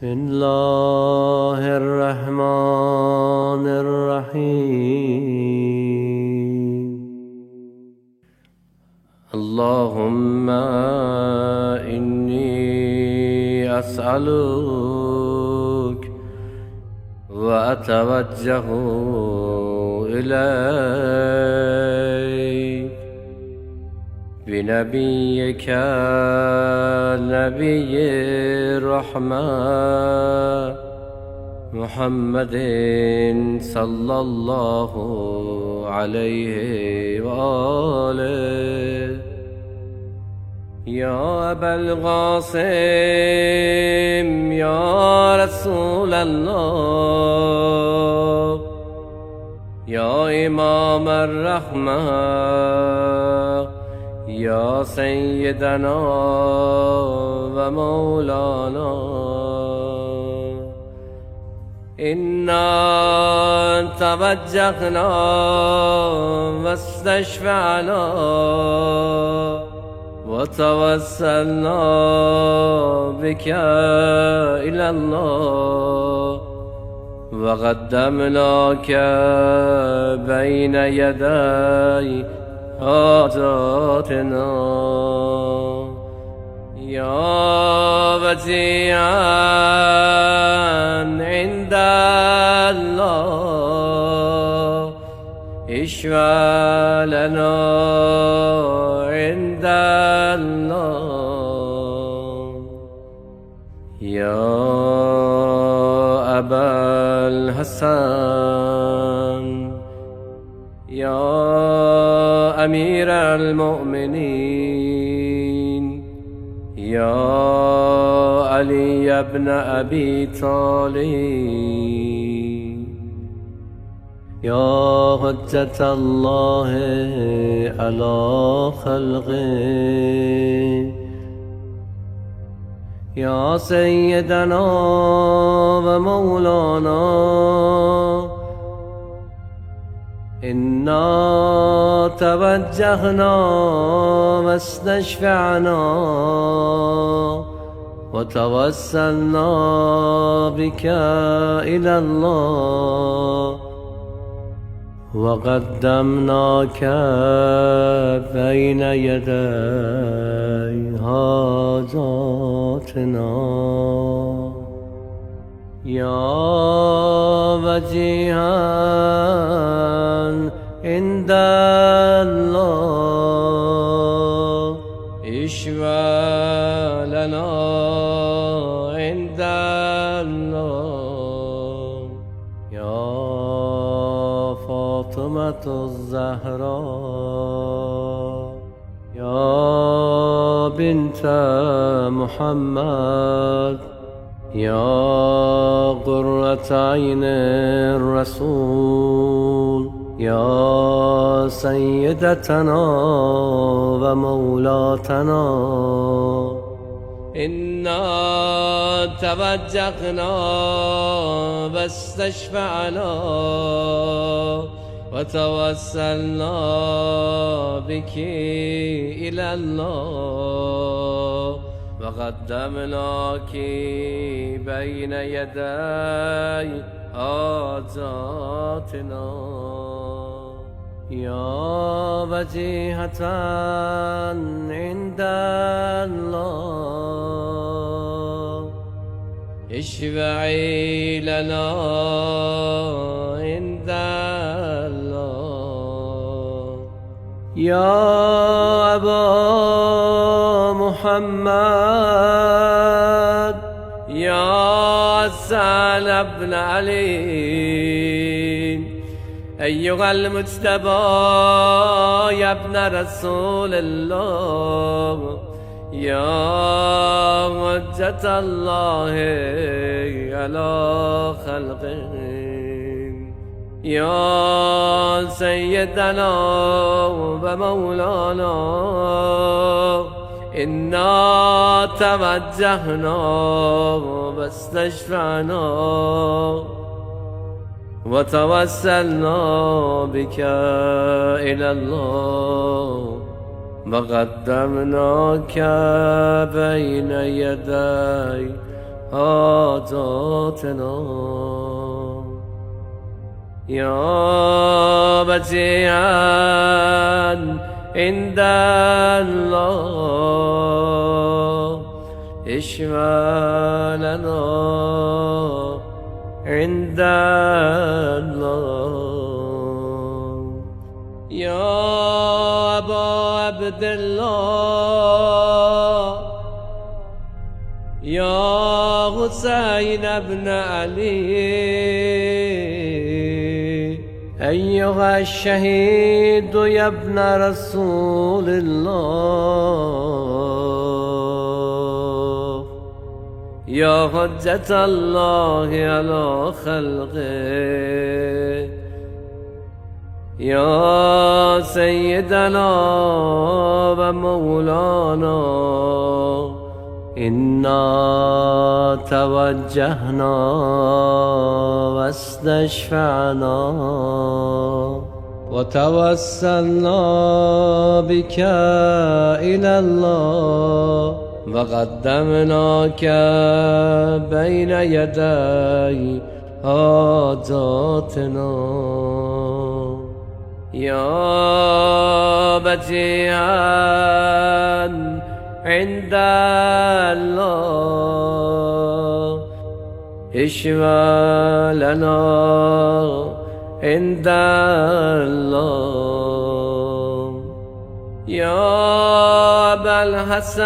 الله الرحمن الرحيم. اللهم إني أسألك وأتوجه إليك بنبيك نبي الرحمة محمد صلى الله عليه وآله. يا أبا القاسم يا رسول الله، يا إمام الرحمة، يا سيدنا ومولانا، إنا توجهنا واستشفعنا وتوسلنا بك إلى الله، وقدمناك بين يدي حاجاتنا. يا وجيها عند الله اشفع لنا عند الله. يا أبا الحسن يا أمير المؤمنين، يا علي بن أبي طالب، يا حجة الله على خلقه، يا سيدنا ومولانا، إنا توجهنا واستشفعنا وتوسلنا بك إلى الله، وقدمناك بين يدي حاجاتنا. يا وجيها عند الله اشفع لنا عند الله. يا فاطمة الزهراء يا بنت محمد، يا قرة عين الرسول، يا سيدتنا ومولاتنا، إنا توجهنا واستشفعنا وتوسلنا بك إلى الله، وقدمناك بين يدي حاجاتنا. يا وجيهة عند الله اشفعي لنا عند الله. يا أبا محمد يا سهل بن علي، أيها المجتبى يا ابن رسول الله، يا حجة الله على خلقه، يا سيدنا ومولانا، إنا توجهنا واستشفعنا وتوسلنا بك إلى الله، وقدمناك بين يدي حاجاتنا يا بديعا عند الله اشفع لنا عند الله يا أبا عبد الله يا حسين بن علي أيها الشهيد يا ابن رسول الله يا حجة الله على خلقه يا سيدنا ومولانا إنا توجهنا واستشفعنا وتوسلنا بك إلى الله وقدمناك بين يدي حاجاتنا يا بديعا عند الله اشفع لنا عند الله يا أبا الحسن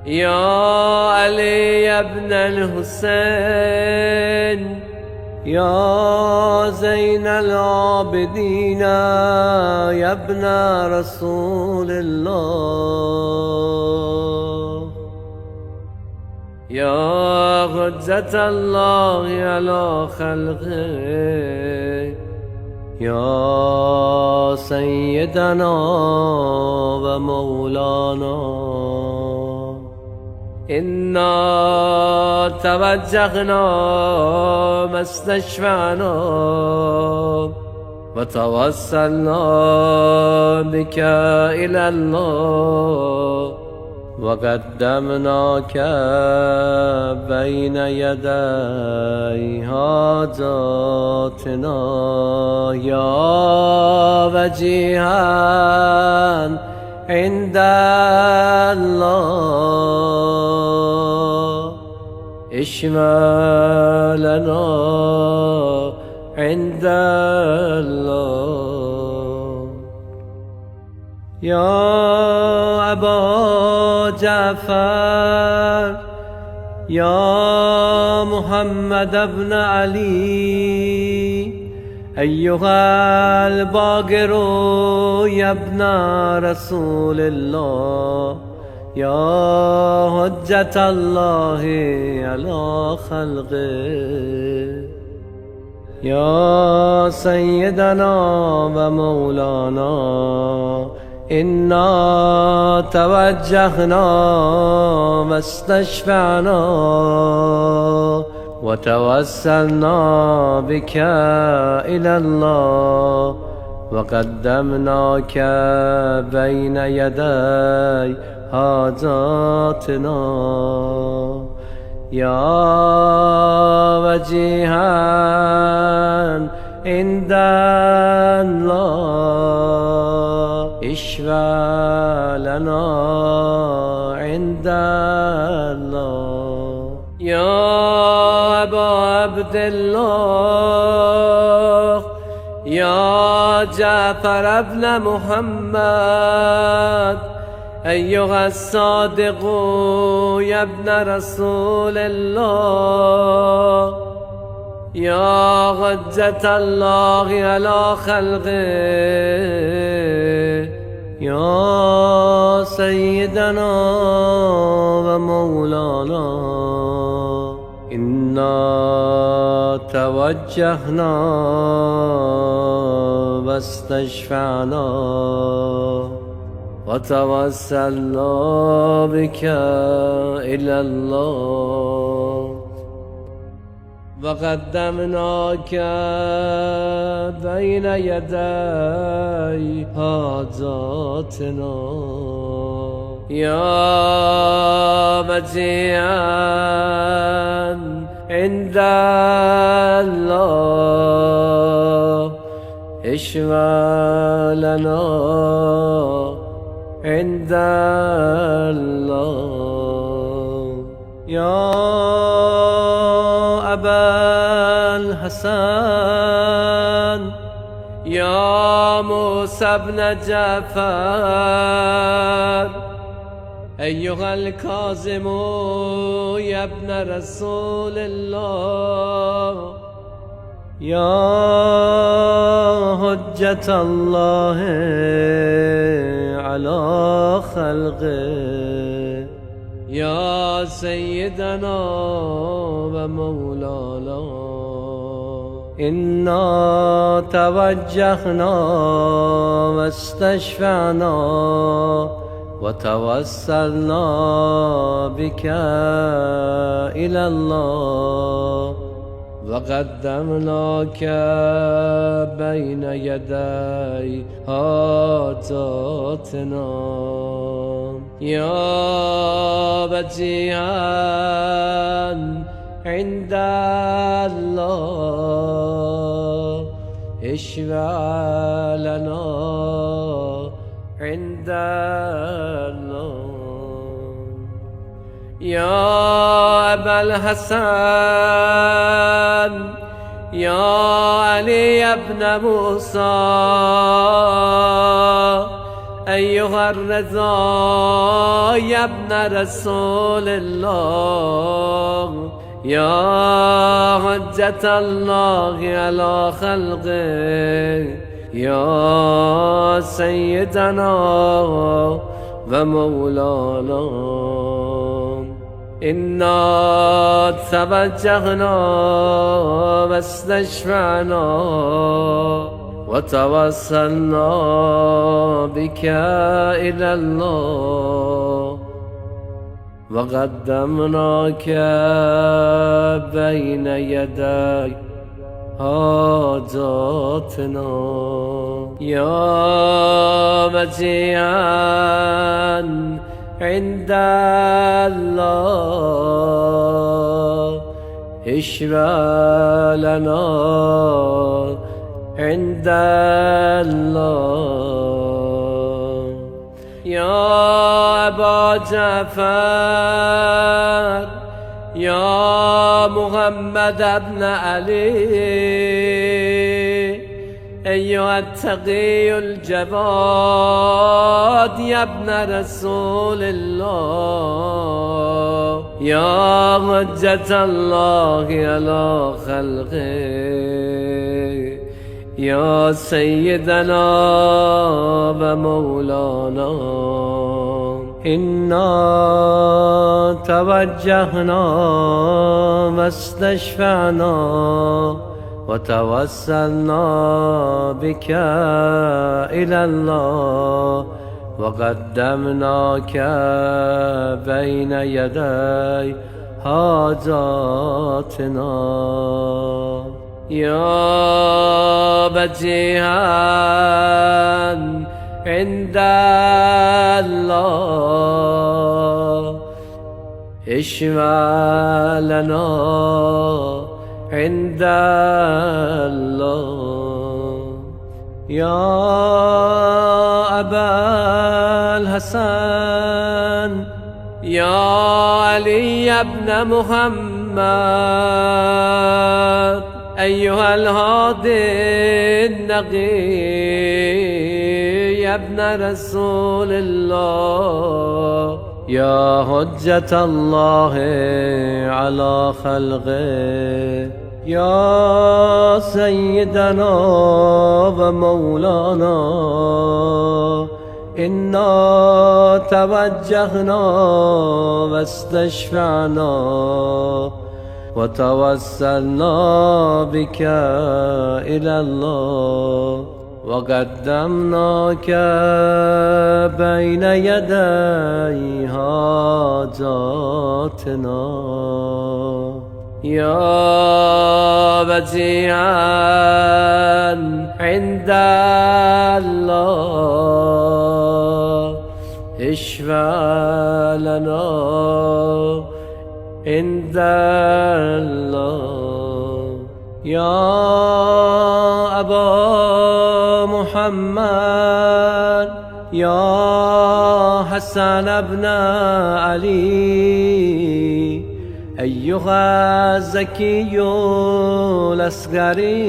يا علي بن الحسين يا زين العابدين يا ابن رسول الله يا حجة الله على خلقه يا سيدنا ومولانا إنا توجهنا ما استشفعنا وتوسلنا بك إلى الله وقدمناك بين يدي حاجاتنا يا وجيها عند الله اشفع لنا عند الله يا أبا جعفر يا محمد بن علي أيها الباقر يا ابن رسول الله يا حجة الله على خلقه يا سيدنا ومولانا إنا توجهنا واستشفعنا وتوسلنا بك إلى الله وقدمناك بين يدي حاجاتنا يا وجيها عند الله اشفع لنا عند الله يا أبا عبد الله يا جعفر بن محمد أيها الصادق يا ابن رسول الله يا حجة الله على خلقه يا سيدنا ومولانا إنا توجهنا واستشفعنا وتوسلنا بك إلى الله وقدمناك بين يدي حاجاتنا يا بديعا عند الله اشفع لنا عند الله. يا أبا الحسن يا موسى بن جعفر أيها الكاظم يا ابن رسول الله يا حجة الله على خلقه يا سيدنا ومولانا إنا توجهنا واستشفعنا وتوسلنا بك إلى الله وقدمناك بين يدي حاجاتنا يا بديعا عند الله اشفع لنا عند الله. يا أبا الحسن يا علي بن موسى أيها الرضا يا ابن رسول الله يا حجة الله على خلقه يا سيدنا ومولانا إنا توجهنا واستشفعنا وتوسلنا بك إلى الله وقدمناك بين يدي حاجاتنا يا مجيئا عند الله اشفع لنا عند الله. يا أبا جعفر يا محمد بن علي أيها التقي الجواد يا ابن رسول الله يا حجة الله على خلقه يا سيدنا ومولانا إنا توجهنا واستشفعنا وتوسلنا بك إلى الله وقدمناك بين يدي حاجاتنا يا بديعا عند الله اشفع لنا عند الله. يا أبا الحسن يا علي بن محمد أيها الهادي النقي يا ابن رسول الله يا حجة الله على خلقه يا سيدنا ومولانا إنا توجهنا واستشفعنا وتوسلنا بك إلى الله وقدمناك بين يدي حاجاتنا يا بديعا عند الله اشفع لنا عند الله. يا أبا محمد، يا حسن بن علي، أيها الزكي الأصغري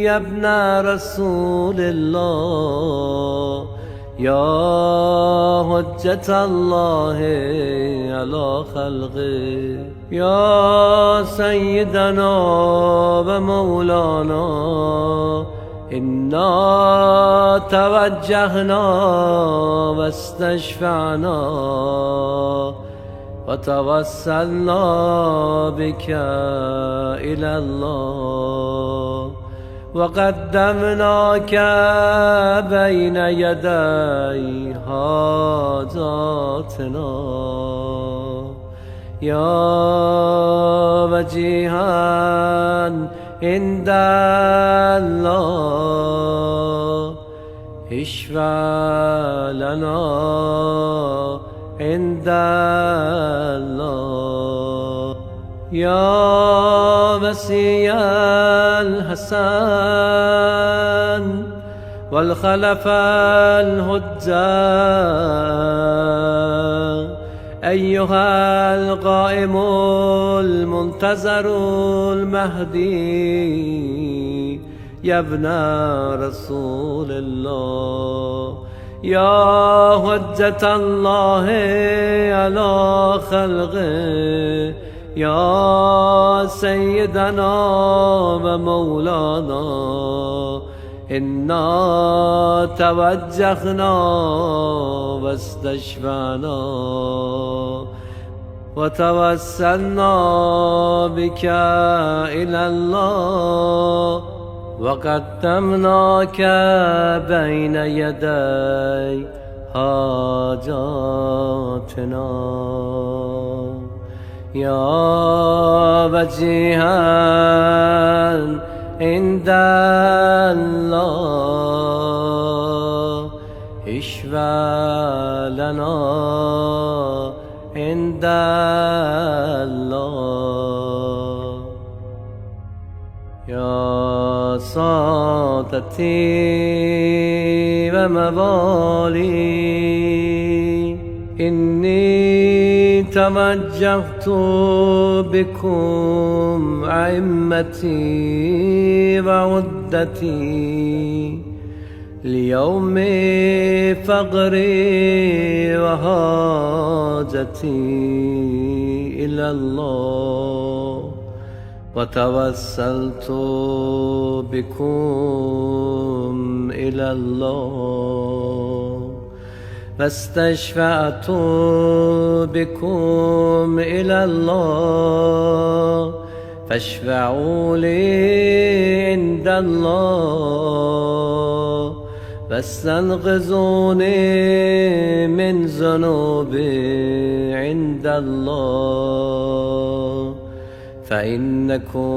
يا ابن رسول الله، يا حجة الله على خلقه، يا سيدنا ومولانا، إنا توجهنا واستشفعنا وتوسلنا بك إلى الله، وقدمناك بين يدي حاجاتنا، يا وجيها عند الله، اشفع لنا عند الله. يا مسيح الحسن والخلف الهجة، أيها القائم المنتظر المهدي يا ابن رسول الله، يا حجة الله على خلقه، يا سيدنا ومولانا، إنا توجهنا واستشفعنا وتوسلنا بك إلى الله، وقدمناك بين يدي حاجاتنا، يا وجيها عند الله، اشفع لنا عند الله. يا سادتي وموالي، إني توجهت بكم أئمتي وعدتي ليوم فقري وحاجتي إلى الله، وتوسلت بكم إلى الله، فاستشفعت بكم إلى الله، فاشفعوا لي عند الله، فاستنقذوني من ذنوبي عند الله، فإنكم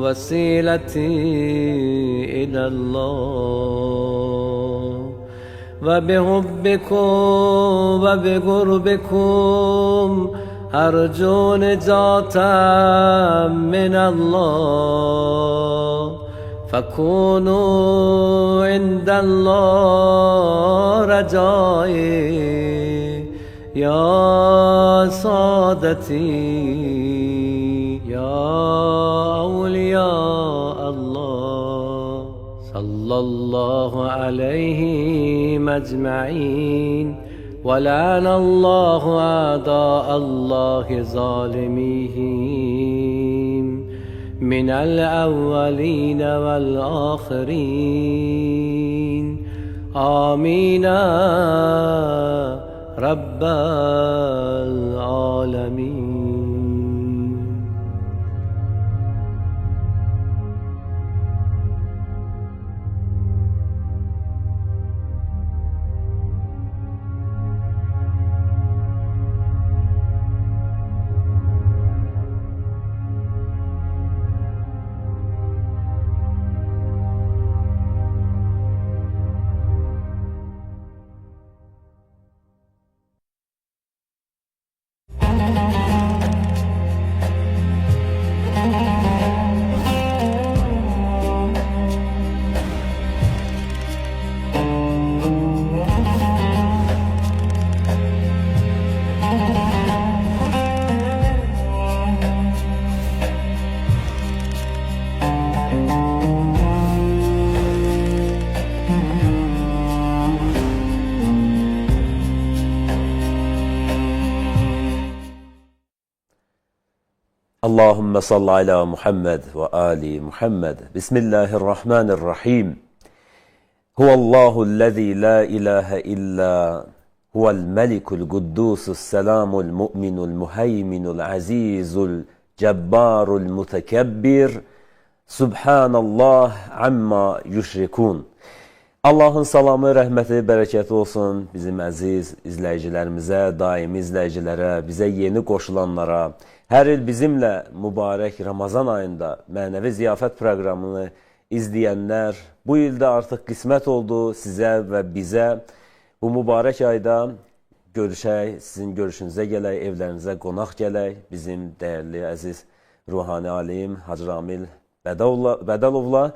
وسيلتي إلى الله، وبحبكم وبقربكم أرجو نجاة من الله، فكونوا عند الله رجائي يا سادتي، يا أولياء الله، صلى الله عليهم أجمعين، ولعن الله أعداء الله ظالميهم من الأولين والآخرين، آمين رب العالمين. Allahümme salli ala Muhammed ve ali Muhammed. Bismillahirrahmanirrahim. Huvallahu'llezî la ilahe illa huvel melikul kuddusus selamul mu'minul muheyminul azizul cebbarul mutekebbir. Subhanallah amma yüşrikun. Allahın salamı, rəhməti, bərəkəti olsun bizim əziz izləyicilərimizə, daimi izləyicilərə, bizə yeni qoşulanlara, hər il bizimlə mübarək Ramazan ayında mənəvi ziyafət proqramını izləyənlər, bu ildə artıq qismət oldu sizə və bizə bu mübarək ayda görüşək, sizin görüşünüzə gələk, evlərinizə qonaq gələk, bizim dəyərli, əziz ruhani alim Hacı Ramil Bədəlovla.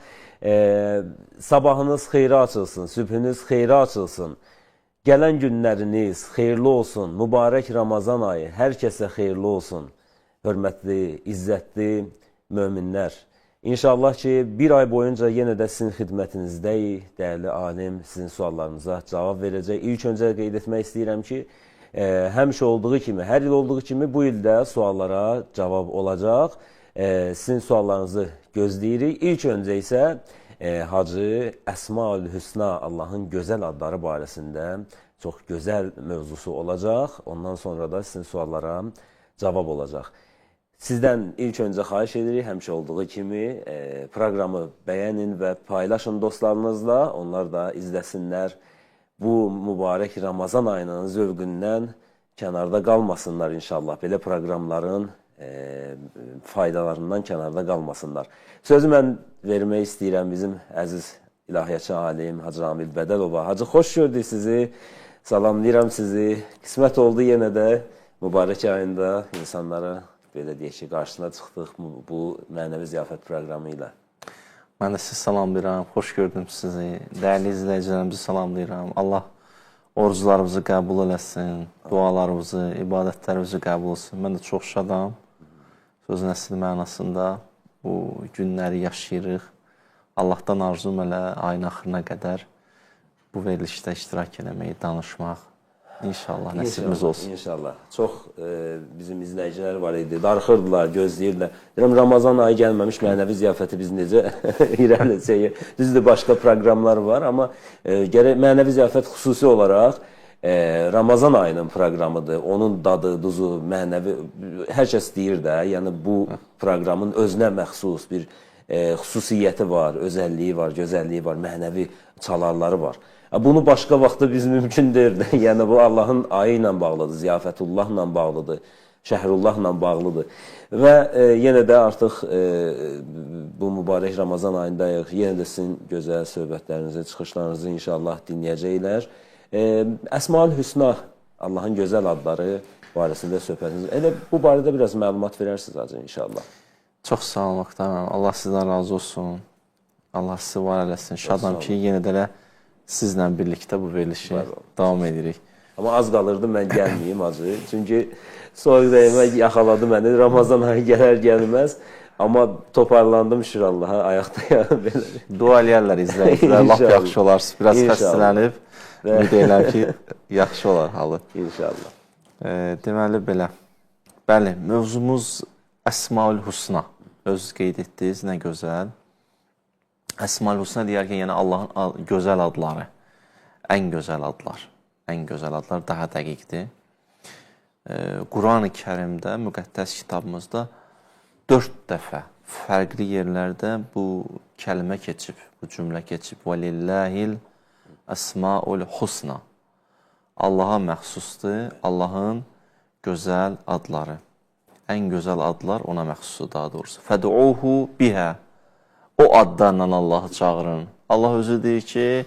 Sabahınız xeyri açılsın, sübhünüz xeyri açılsın. Gələn günləriniz xeyirli olsun, mübarək Ramazan ayı hər kəsə xeyirli olsun. Hörmətli, izzətli möminlər. İnşallah ki, bir ay boyunca yenə də sizin xidmətinizdəyik. Dəyərli alim sizin suallarınıza cavab verəcək. İlk öncə qeyd etmək istəyirəm ki, həmişə olduğu kimi, hər il olduğu kimi bu ildə suallara cavab olacaq. Sizin suallarınızı gözləyirik. İlk öncə isə Hacı Əsmaül Hüsna, Allahın gözəl adları barəsində çox gözəl mövzusu olacaq. Ondan sonra da sizin suallara cavab olacaq. Sizdən ilk öncə xahiş edirik, həmişə olduğu kimi proqramı bəyənin və paylaşın dostlarınızla. Onlar da izləsinlər. Bu mübarək Ramazan ayının zövqündən kənarda qalmasınlar inşallah. Belə proqramların faydalarından kənarda qalmasınlar. Sözü mən vermək istəyirəm bizim əziz ilahiyyatçı alim Hacı Ramil Bədəlova. Hacı, xoş gördük sizi, salamlayıram sizi. Qismət oldu yenə də mübarək ayında insanlara belə deyək ki, qarşısına çıxdıq bu mənəvi ziyafət proqramı ilə. Mən də sizi salamlayıram, xoş gördüm sizi. Dəyərli izləyicilərimizi salamlayıram. Allah oruclarımızı qəbul eləsin, dualarımızı, ibadətlərimizi qəbul etsin. Mən də çox şadam. Sözün əsl mənasında bu günləri yaşayırıq. Allahdan arzum elə ayın axırına qədər bu verilişdə iştirak eləməyi, danışmaq. İnşallah nəsibimiz olsun. İnşallah. Çox bizim izləyicilər var idi, darıxırdılar, gözləyirdilər. Deyirəm, Ramazan ayı gəlməmiş mənəvi ziyafəti biz necə irəliləcəyik. Düzdür, başqa proqramlar var, amma gərək mənəvi ziyafət xüsusi olaraq Ramazan ayının proqramıdır. Onun dadı, duzu, mənəvi, hər kəs deyir də, yəni bu proqramın özünə məxsus bir xüsusiyyəti var, özəlliyi var, gözəlliyi var, mənəvi çalarları var. Bunu başqa vaxtda biz mümkün deyil. Yəni bu Allahın ayı ilə bağlıdır, ziyafətullahla bağlıdır, şəhrullahla bağlıdır. Və yenə də artıq bu mübarək Ramazan ayındayıq. Yenə də sizin gözəl söhbətlərinizi, çıxışlarınızı inşallah dinləyəcəklər. Əsmaül Hüsna, Allahın gözəl adları barəsində söhbətiniz. Elə bu barədə biraz məlumat verərsiniz Hacı inşallah. Çox sağ olun, Allah sizdən razı olsun. Allah sizi var eləsin. Şadam ki, yenə də sizlə birlikdə bu verilişi davam edirik. Amma az qalırdı mən gəlməyim Hacı. Çünki soyuq dəymə yaxaladı məni. Ramazan ayı gələr gəlməz. Amma toparlandım şükür Allaha, ayaqdayam belə. Dua eləyərlər izləyicilər, lap yaxşı olar. Biraz xəstələnib. Ümid edirəm ki, yaxşı olar halı. İnşallah. Deməli belə. Bəli, mövzumuz Əsmaül Hüsna. Öz qeyd etdiniz, nə gözəl. Əsmaül Hüsna deyərkən, yəni Allahın gözəl adları. Ən gözəl adlar. Ən gözəl adlar daha dəqiqdir. Quran-ı Kərimdə, müqəddəs kitabımızda 4 dəfə fərqli yerlərdə bu kəlmə keçib, bu cümlə keçib. وَلِلَّهِ Əsmaül Husna. Allaha məxsusdur, Allahın gözəl adları. Ən gözəl adlar ona məxsusdur daha doğrusu. Fəd'uhu bihə. O adlarla Allahı çağırın. Allah özü deyir ki,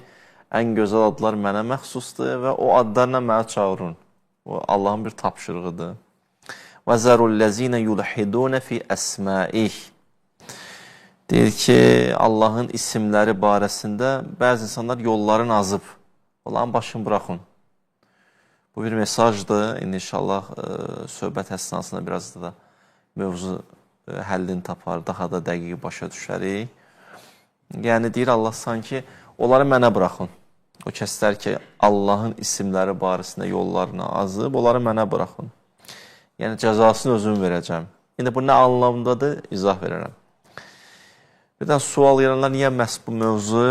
ən gözəl adlar mənə məxsusdur və o adlarla mənə çağırın. O Allahın bir tapşırığıdır. وَزَرُوا الَّذ۪ينَ يُلْحِدُونَ فِي أَسْمَائِهِ. Deyir ki, Allahın isimləri barəsində bəzi insanlar yollarını azıb. Onların başını buraxın. Bu bir mesajdır. İndi inşallah söhbət əsnasında biraz da mövzu həllini tapar, daha da dəqiq başa düşərik. Yəni deyir Allah sanki onları mənə buraxın. O kəslər ki, Allahın isimləri barəsində yollarını azıb, onları mənə buraxın. Yəni cəzasını özüm verəcəm. İndi bu nə anlamdadır? İzah verərəm. Bir də sual verirlər, niyə məhz bu mövzu?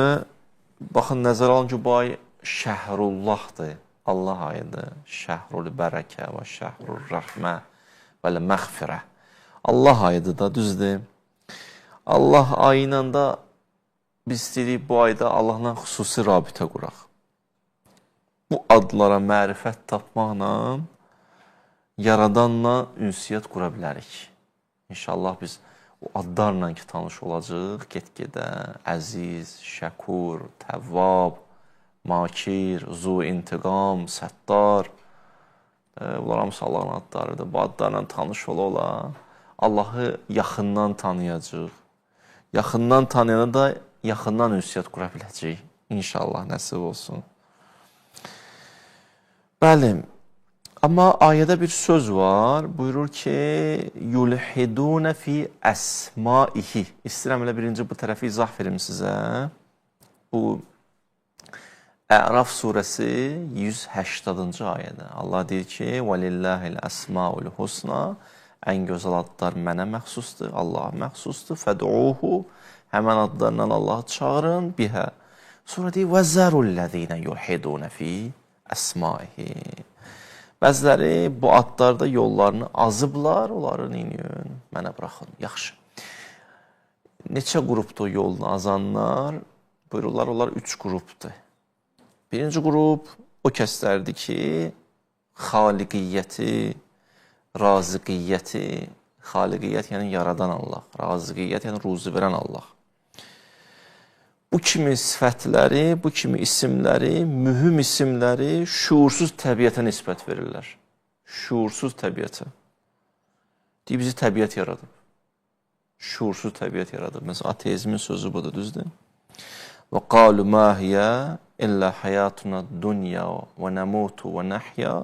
Baxın, nəzərə alın ki, bu ay Şəhrullahdır. Allah ayıdır. Şəhrul bərəkə və şəhrul rəhmə və məğfirə. Allah ayıdır da, düzdür. Allah ayı ilə də biz istəyirik bu ayda Allahla xüsusi rabitə quraq. Bu adlara mərifət tapmaqla, Yaradanla ünsiyyət qura bilərik. İnşallah biz o adlarla ki tanış olacaq, get-gedə Əziz, Şəkur, Təvvab, Makir, Zu-intiqam, Səttar. Bunlar hamısı Allahın adlarıdır. Bu adlarla tanış ola-ola Allahı yaxından tanıyacaq. Yaxından tanıyana da yaxından ünsiyyət qura biləcək. İnşallah nəsib olsun. Bəli. Amma ayədə bir söz var. Buyurur ki, yulhidunə fi əsmaihi. İstəyirəm elə birinci bu tərəfi izah verim sizə. Bu Əraf surəsi 180-cı ayədə. Allah deyir ki, وَلِلَّهِ الْأَسْمَاءُ الْحُسْنَى Ən gözəl adlar mənə məxsusdur, Allaha məxsusdur. Fəd'uhu Həmən adlarından Allahı çağırın, bihə. Sonra deyir, وَزَّرُ الَّذِينَ يُلْحِدُونَ فِي əsmaihi. Bəziləri bu adlarda yollarını azıblar, onları neyin? Mənə buraxın, yaxşı. Neçə qrupdur yolunu azanlar? Buyururlar, onlar 3 qrupdur. Birinci qrup o kəslərdir ki, xaliqiyyəti, raziqiyyəti, xaliqiyyət yəni yaradan Allah, raziqiyyət yəni ruzi verən Allah. Bu kimi sifətləri, bu kimi isimləri, mühüm isimləri şuursuz təbiətə nisbət verirlər. Şuursuz təbiətə. Deyir, bizi təbiət yaradıb. Şuursuz təbiət yaradıb. Məsələn, ateizmin sözü budur, düzdür? Və qalu ma hiyə illə həyatuna dunya və nəmutu və nəhya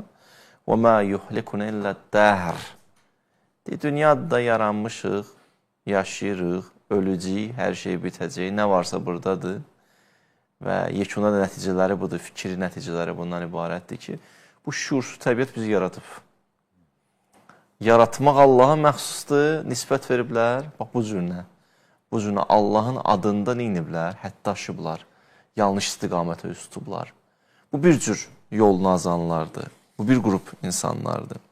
və ma yuhlikuna illə dəhr. Deyir, dünyada yaranmışıq, yaşayırıq, ölücük, hər şey bitəcək, nə varsa buradadır və yekunda da nəticələri budur, fikir nəticələri bundan ibarətdir ki, bu şuursuz təbiət bizi yaradıb. Yaratmaq Allaha məxsusdur, nisbət veriblər, bax bu cürünə. Bu cürünə Allahın adında neyniblər, hətta aşıblar, yanlış istiqamətə üst tutublar. Bu bir cür yolunu azanlardır, bu bir qrup insanlardır.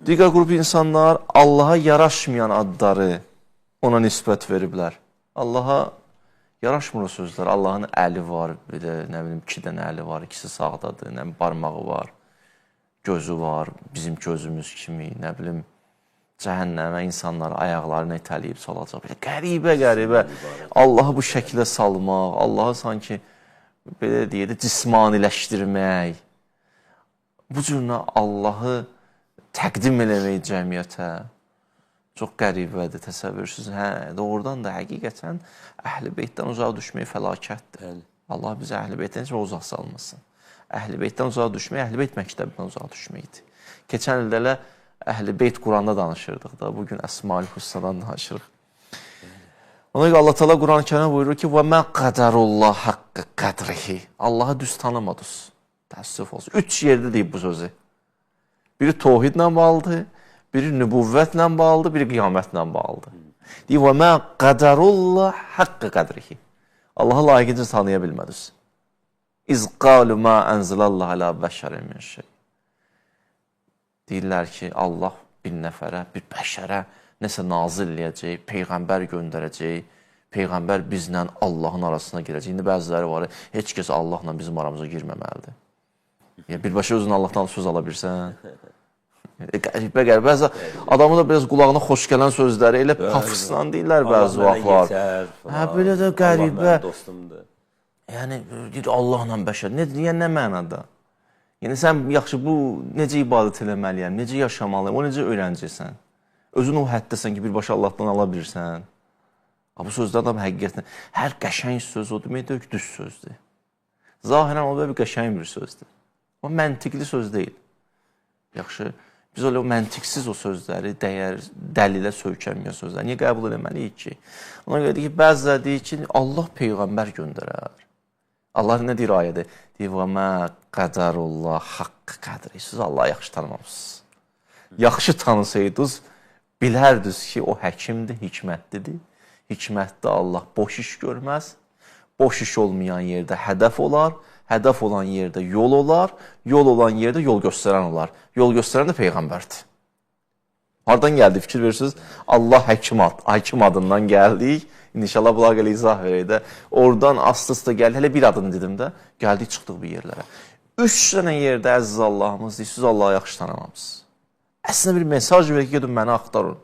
Digər qrup insanlar Allaha yaraşmayan adları ona nisbət veriblər. Allaha yaraşmır o sözlər. Allahın əli var, bir də nə bilim 2 dənə əli var, ikisi sağdadır, nə bilim barmağı var, gözü var, bizim gözümüz kimi, nə bilim cəhənnəmə insanları ayaqlarını itələyib salacaq. Qəribə. Allahı bu şəkilə salmaq, Allahı sanki belə deyək, cismaniləşdirmək, bu cürünə Allahı təqdim eləmək cəmiyyətə çox qəribədir, təsəvvürsüz. Doğrudan da həqiqətən Əhl-i Beytdən uzaq düşmək fəlakətdir. Allah bizi Əhl-i Beytdən heç uzaq salmasın. Əhl-i Beytdən uzaq düşmək, Əhl-i Beyt məktəbindən uzaq düşməkdir. Keçən ildə elə Əhl-i Beyt Quranda danışırdıq da, bugün Əsma-ül Hüsnadan danışırıq. Ona görə Allah Teala Quran-ı Kərimdə buyurur ki, وَمَا قَدَرُ اللّٰهَ حَقَّ قَدْرِهِ Allahı düz tanımadınız. Təəssüf olsun. 3 yerdə deyib bu sözü. Biri tohidlə bağlıdır, biri nübüvvətlə bağlıdır, biri qiyamətlə bağlıdır. Deyir, وَمَا قَدَرُ اللّٰهَ حَقَّ قَدْرِهِ Allahı layiqincə tanıya bilmədiniz. İz qalu ma ənzilallahu alə bəşərin min şey. Deyirlər ki, Allah bir nəfərə, bir bəşərə nəsə nazil eləyəcək, peyğəmbər göndərəcək, peyğəmbər bizlə Allahın arasına girəcək. İndi bəziləri var, heç kəs Allahla bizim aramıza girməməlidir. Birbaşa özün Allahdan söz ala bilsən. Qəribə. Bəzi adamın da biraz qulağına xoş gələn sözləri elə pafısla deyirlər bəzi vaxtlar. Belə də qəribə. Yəni, deyir, Allahla bəşər. Nə mənada? Yəni, sən yaxşı, bu necə ibadət eləməliyəm, necə yaşamalıyım, o necə öyrənəcəksən? Özün o həddəsən ki, birbaşa Allahdan ala bilirsən. Bu sözdə adam həqiqətən, hər qəşəng söz o deməkdir ki, düz sözdür. Zahirən o bir qəşəng bir sözdür. O məntiqli söz deyil. Yaxşı, biz o məntiqsiz o sözləri, dəlilə söykənməyən sözləri niyə qəbul eləməliyik ki? Ona görə ki, bəziləri deyir ki, Allah peyğəmbər göndərər. Allah nə deyir ayədə? Deyir, وَمَا قَدَرُ اللّٰهَ حَقِّ قَدْرِ Siz Allah'ı yaxşı tanımamışsınız. Yaxşı tanısaydınız, bilərdiniz ki, o həkimdir, hikmətlidir. Hikmətli Allah boş iş görməz. Boş iş olmayan yerdə hədəf olar. Hədəf olan yerdə yol olar. Yol olan yerdə yol göstərən olar. Yol göstərən də Peyğəmbərdir. Hardan gəldi fikir verirsiniz? Allah həkim adından gəldik. İnşallah bunlar gələ izah verək də. Oradan aslı-aslı gəldi. Hələ bir adını dedim də. Gəldik, çıxdıq bu yerlərə. 3 dənə yerdə əziz Allahımız deyir, siz Allahı yaxşı tanımamısınız. Əslində bir mesaj verir ki, gedin məni axtarın,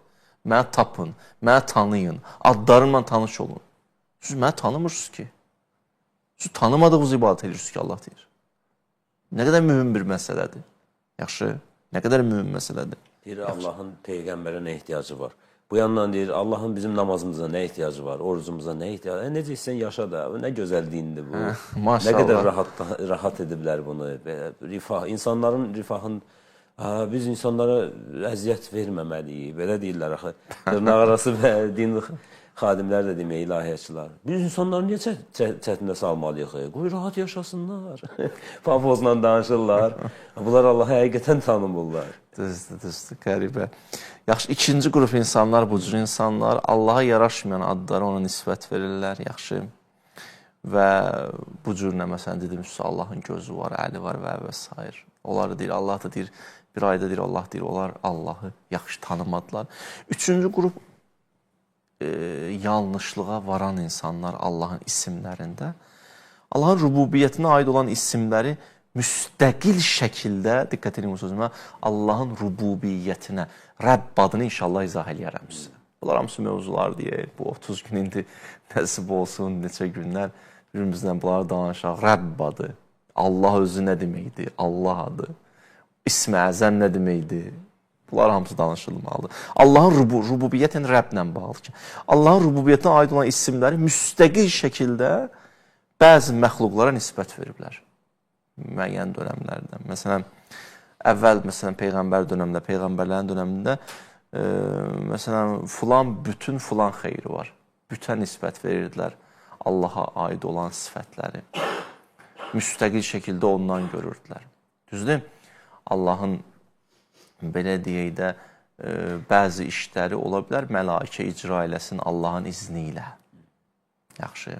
məni tapın, məni tanıyın, adlarımla tanış olun. Siz məni tanımırsınız ki. Siz tanımadığınız ibadət edirsiniz ki, Allah deyir. Nə qədər mühüm bir məsələdir. Yaxşı, nə qədər mühüm məsələdir. Deyir, Allahın Peyğəmbərə nə ehtiyacı var? Bu yandan deyir, Allahın bizim namazımıza nə ehtiyacı var, orucumuza nə ehtiyacı var? Necə istəyən yaşa da, nə gözəl dindir bu. Maşallah. Nə qədər rahat ediblər bunu. Rifah, insanların rifahın, biz insanlara əziyyət verməməliyik, belə deyirlər axı. Dırnaq arası və din xadimlər də demək, ilahiyyatçılar. Biz insanları niyə çətinə salmalıyıq? Qoy rahat yaşasınlar. Papozla danışırlar. Bunlar Allahı həqiqətən tanımırlar. Düzdür, qəribə. Yaxşı, ikinci qrup insanlar, bu cür insanlar Allaha yaraşmayan adlara ona nisbət verirlər, yaxşı. Və bu cür nə, məsələn, dedim, Allahın gözü var, əli var və s. Onları deyir, Allah da deyir, bir ayda deyir, Allah deyir, onlar Allahı yaxşı tanımadılar. Üçüncü qrup yanlışlığa varan insanlar Allahın isimlərində. Allahın rububiyyətinə aid olan isimləri müstəqil şəkildə, diqqət edin bu sözümə, Allahın rububiyyətinə, Rəbb adını inşallah izah eləyərəm sizə. Bunlar hamısı mövzular deyək, bu 30 gün indi nəsib olsun, neçə günlər birimizdən bunları danışaq. Rəbb adı, Allah özü nə deməkdir, Allah adı, İsm-i Əzəm nə deməkdir, bunlar hamısı danışılmalıdır. Allahın rububiyyətin Rəbblə bağlıdır ki, Allahın rububiyyətinə aid olan isimləri müstəqil şəkildə bəzi məxluqlara nisbət veriblər. Müəyyən dönəmlərdə. Məsələn, əvvəl Peyğəmbər dönəmində, Peyğəmbərlərin dönəmində məsələn, bütün filan xeyri var. Bütə nisbət verirdilər Allaha aid olan sifətləri. Müstəqil şəkildə ondan görürdülər. Düzdür? Allahın, belə deyək də, bəzi işləri ola bilər, mələikə icra eləsin Allahın izni ilə. Yaxşı.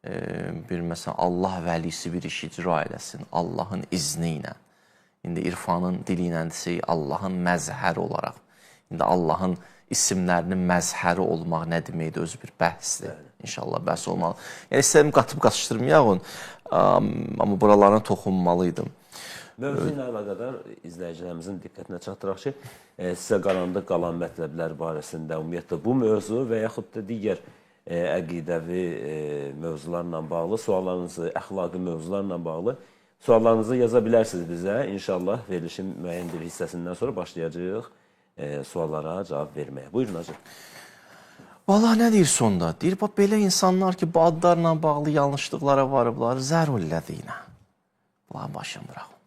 Məsələn, Allah vəlisi bir iş icra eləsin Allahın izni ilə. İndi irfanın dili ilə desək, Allahın məzhəri olaraq. İndi Allahın isimlərinin məzhəri olmaq nə deməkdir, özü bir bəhsdir. İnşallah bəhs olmalı. Yəni, istəyim qatıb qaçışdırmayağın, amma buralarına toxunmalıydım. Mövzu ilə əlaqədar izləyicilərimizin diqqətinə çatdıraq ki, sizə qaranlıq qalan mətləblər barəsində ümumiyyətlə bu mövzu və yaxud da digər əqidəvi mövzularla bağlı, suallarınızı, əxlaqi mövzularla bağlı suallarınızı yaza bilərsiniz bizə. İnşallah verilişin müəyyən bir hissəsindən sonra başlayacağıq suallara cavab verməyə. Buyurun, Hacı. Valla nə deyir sonda? Deyir, belə insanlar ki, bu adlarla bağlı yanlışlıqlara varıblar, zərulləzinə. Bunlar başını bıraxın.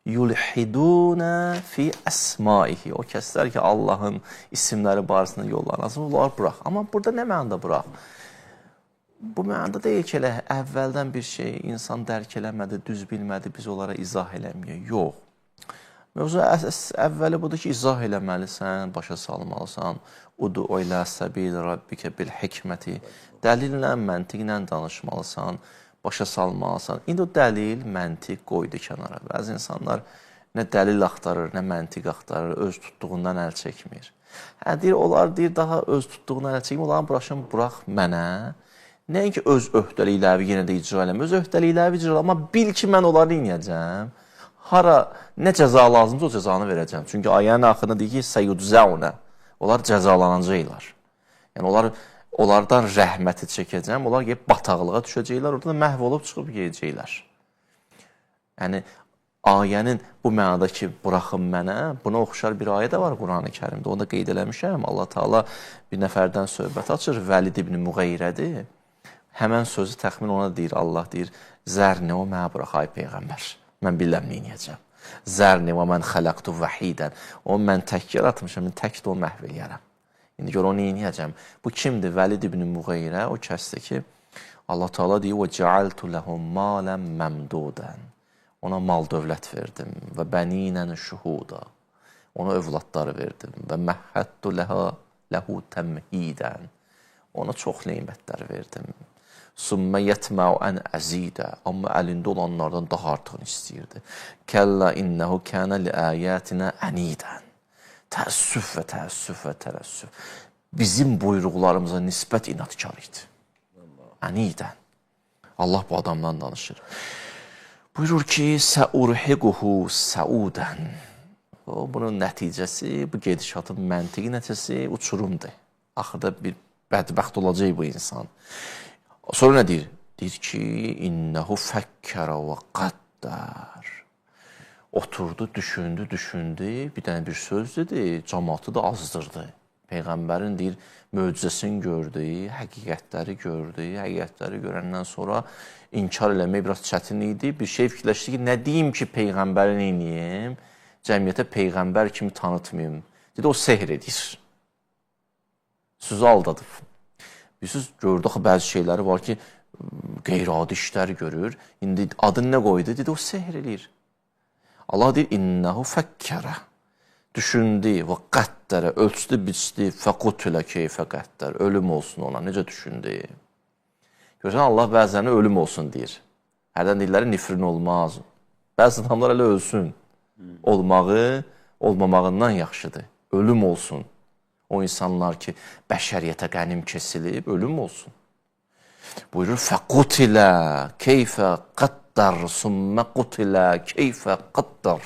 Yulhidunə fi əsmaihi. O kəslər ki, Allahın isimləri barəsində yollanasın, bunlar bırax. Amma burada nə mənada bırax? Bu mənada deyil ki, elə əvvəldən bir şey insan dərk eləmədi, düz bilmədi, biz onlara izah eləməyək. Yox. Mövzu əvvəli budur ki, izah eləməlisən, başa salmalısan. Udu ilə səbil Rabbikə bil hikməti. Dəlillə, məntiqlə danışmalısan, başa salmalısan. İndi o dəlil, məntiq qoydu kənara. Bəzi insanlar nə dəlil axtarır, nə məntiq axtarır, öz tutduğundan əl çəkmir. Deyir, onlar deyir, daha öz tutduğundan əl çəkmir, onların buraxın, burax mənə. Nəinki öz öhdəlikləri yenə də icra eləmir, öz öhdəlikləri icra eləmir, amma bil ki, mən onları inəyəcəm. Hara, nə cəza lazımdır, o cəzanı verəcəm. Çünki ayənin axırında deyir ki, səyyudzəunə, onlar cəzalanacaqlar. Yəni, onlardan rəhməti çəkəcəm, onlar gəlib bataqlığa düşəcəklər, orada da məhv olub çıxıb yeyəcəklər. Yəni, ayənin bu mənada ki, buraxın mənə, buna oxşar bir ayə də var Qur'an-ı Kərimdə, onu da qeyd eləmişəm. Allah Teala bir nəfərdən söhbət açır, Vəlid ibn Müğeyrədir. Həmən sözü təxmin ona deyir, Allah deyir, zərni o mənə burax, ay Peyğəmbər, mən biləm neyiniyəcəm. Zərni və mən xələqtu vəhidən, o mən tək yaratmışam, mən tək də o məhv eləyərəm. İndi gör, o neyiniyəcəm. Bu kimdir? Vəlid ibn Müğeyrə, o kəsdir ki, Allah Teala deyir, وَجَعَلْتُ لَهُمْ مَالًا مَمْدُودًا. Ona mal dövlət verdim və bəninən şuhuda. Ona övladları verdim. Və məhhəddu ləhu təmhidən. Ona çox neymətlər verdim. Sümmə yətməu ən əzidə. Amma əlində olanlardan daha artıqını istəyirdi. Kəllə innəhu kənə li əyətinə ənidən. Təəssüf və təəssüf və tərəssüf. Bizim buyruqlarımıza nisbət inatkar idi. Ənidən. Allah bu adamdan danışır. Buyurur ki, səurhiquhu səudən. Bunun nəticəsi, bu gedişatın məntiqi nəticəsi uçurumdur. Axırda bir bədbəxt olacaq bu insan. Sonra nə deyir? Deyir ki, innəhu fəkkərə və qaddər. Oturdu, düşündü. Bir dənə bir söz dedi, cəmaatı da azdırdı. Peyğəmbərin deyir, möcüzəsini gördü, həqiqətləri gördü. Həqiqətləri görəndən sonra inkar eləmək biraz çətin idi. Bir şey fikirləşdi ki, nə deyim ki, Peyğəmbəri neyniyim? Cəmiyyətə Peyğəmbər kimi tanıtmayım. Dedi, o sehr edir. Sözü aldadıb. Bilirsiniz, gördü axı bəzi şeyləri var ki, qeyri-adi işlər görür. İndi adını nə qoydu? Dedi, o sehr edir. Allah deyir, innəhu fəkkərə. Düşündü və qəddərə, ölçdü, biçdi, fəqutilə keyfə qəddər. Ölüm olsun ona. Necə düşündü? Görürsən, Allah bəzəni ölüm olsun deyir. Hərdən deyirləri nifrin olmaz. Bəzi adamlar elə ölsün. Olmağı, olmamağından yaxşıdır. Ölüm olsun. O insanlar ki, bəşəriyyətə qənim kesilib, ölüm olsun. Buyurur, fəqutilə keyfə qəddər, sümmə qutilə keyfə qəddər.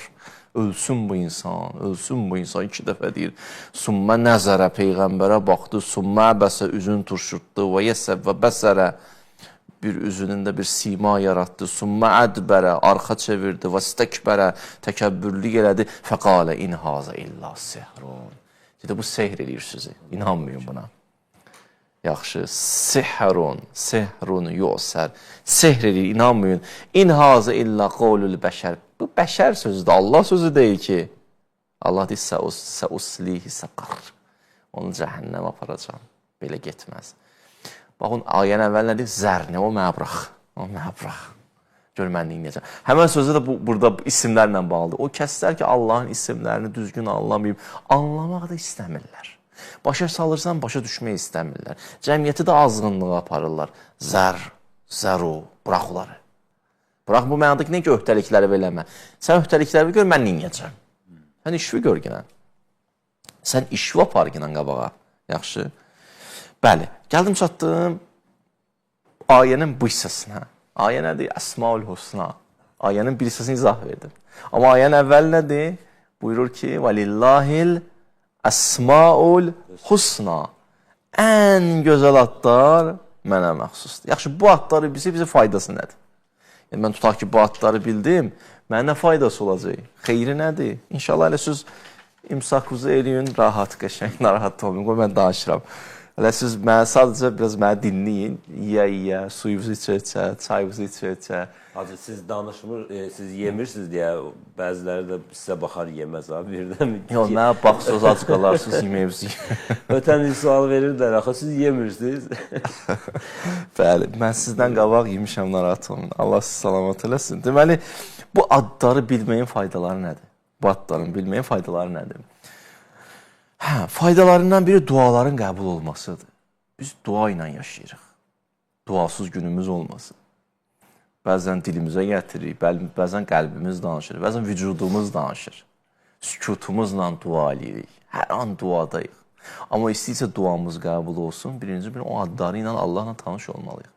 Ölsün bu insan, ölsün bu insan. 2 dəfə deyir. Sümmə nəzərə, Peyğəmbərə baxdı, sümmə əbəsə üzün turşutdu və yəsəb və bəsərə bir üzünündə bir sima yaratdı. Sümmə ədbərə, arxa çevirdi və stəkbərə, təkəbbürlük elədi. Fəqalə inhazə illə sihrun. Dedi, bu sehr eləyir sizi. İnanmayın buna. Yaxşı, sehrun yoxsər. Sehr eləyir, inanmayın. İnhazə illə qavlül bəşər. Bu bəşər sözüdür, Allah sözü deyil ki. Allah deyir, səuslihi səqar. Onu cəhənnəm aparacam. Belə getməz. Baxın, ayən əvvəl nə deyir? Zərni, o məbraq. O məbraq. Gör, mən neyəcəm. Həmən sözü də burada isimlərlə bağlıdır. O kəslər ki, Allahın isimlərini düzgün anlamayıb, anlamaq da istəmirlər. Başa salırsan, başa düşmək istəmirlər. Cəmiyyəti də azğınlığa aparırlar. Zəru, burax onları. Burax bu mənadakı nə ki, öhdəlikləri eləmə. Sən öhdəlikləri gör, mən neyəcəm. Sən işvi gör ginən. Sən işvi apar ginən qabağa. Yaxşı. Bəli, gəldim çatdım ayənin bu hissəsinə. Ayə nədir? Əsmaül Husna. Ayənin bir hissəsini izah verdim. Amma ayənin əvvəl nədir? Buyurur ki, Valillahil Əsmaül Husna. Ən gözəl adlar mənə məxsusdur. Yaxşı, bu adları bizə faydası nədir? Yəni, mən tutaq ki, bu adları bildim, mənə nə faydası olacaq? Xeyri nədir? İnşallah elə siz imsakuzu eləyin, rahat, qəşəng, narahat olmayın. Qoy, mən danışıram. Elə siz sadəcə biraz mənə dinləyin. Yiyə, suyunuzu içə, çayınızı içə. Hacı, siz danışmır, siz yemirsiniz deyə bəziləri də sizə baxar yeməz abi. Birdən yox, mənə baxsınız, ac qalarsınız, yeməyinizi. Ötən il sual verirlər, axı siz yemirsiniz. Bəli, mən sizdən qabaq yemişəm, narahat olun. Allah sizi salamat eləsin. Deməli, bu adları bilməyin faydaları nədir? Bu adların bilməyin faydaları nədir? Faydalarından biri duaların qəbul olmasıdır. Biz dua ilə yaşayırıq. Duasız günümüz olmasın. Bəzən dilimizə gətiririk, bəzən qəlbimiz danışır, bəzən vücudumuz danışır. Sükutumuzla dua edirik. Hər an duadayıq. Amma istəyirsə duamız qəbul olsun, birinci o adları ilə Allahla tanış olmalıyıq.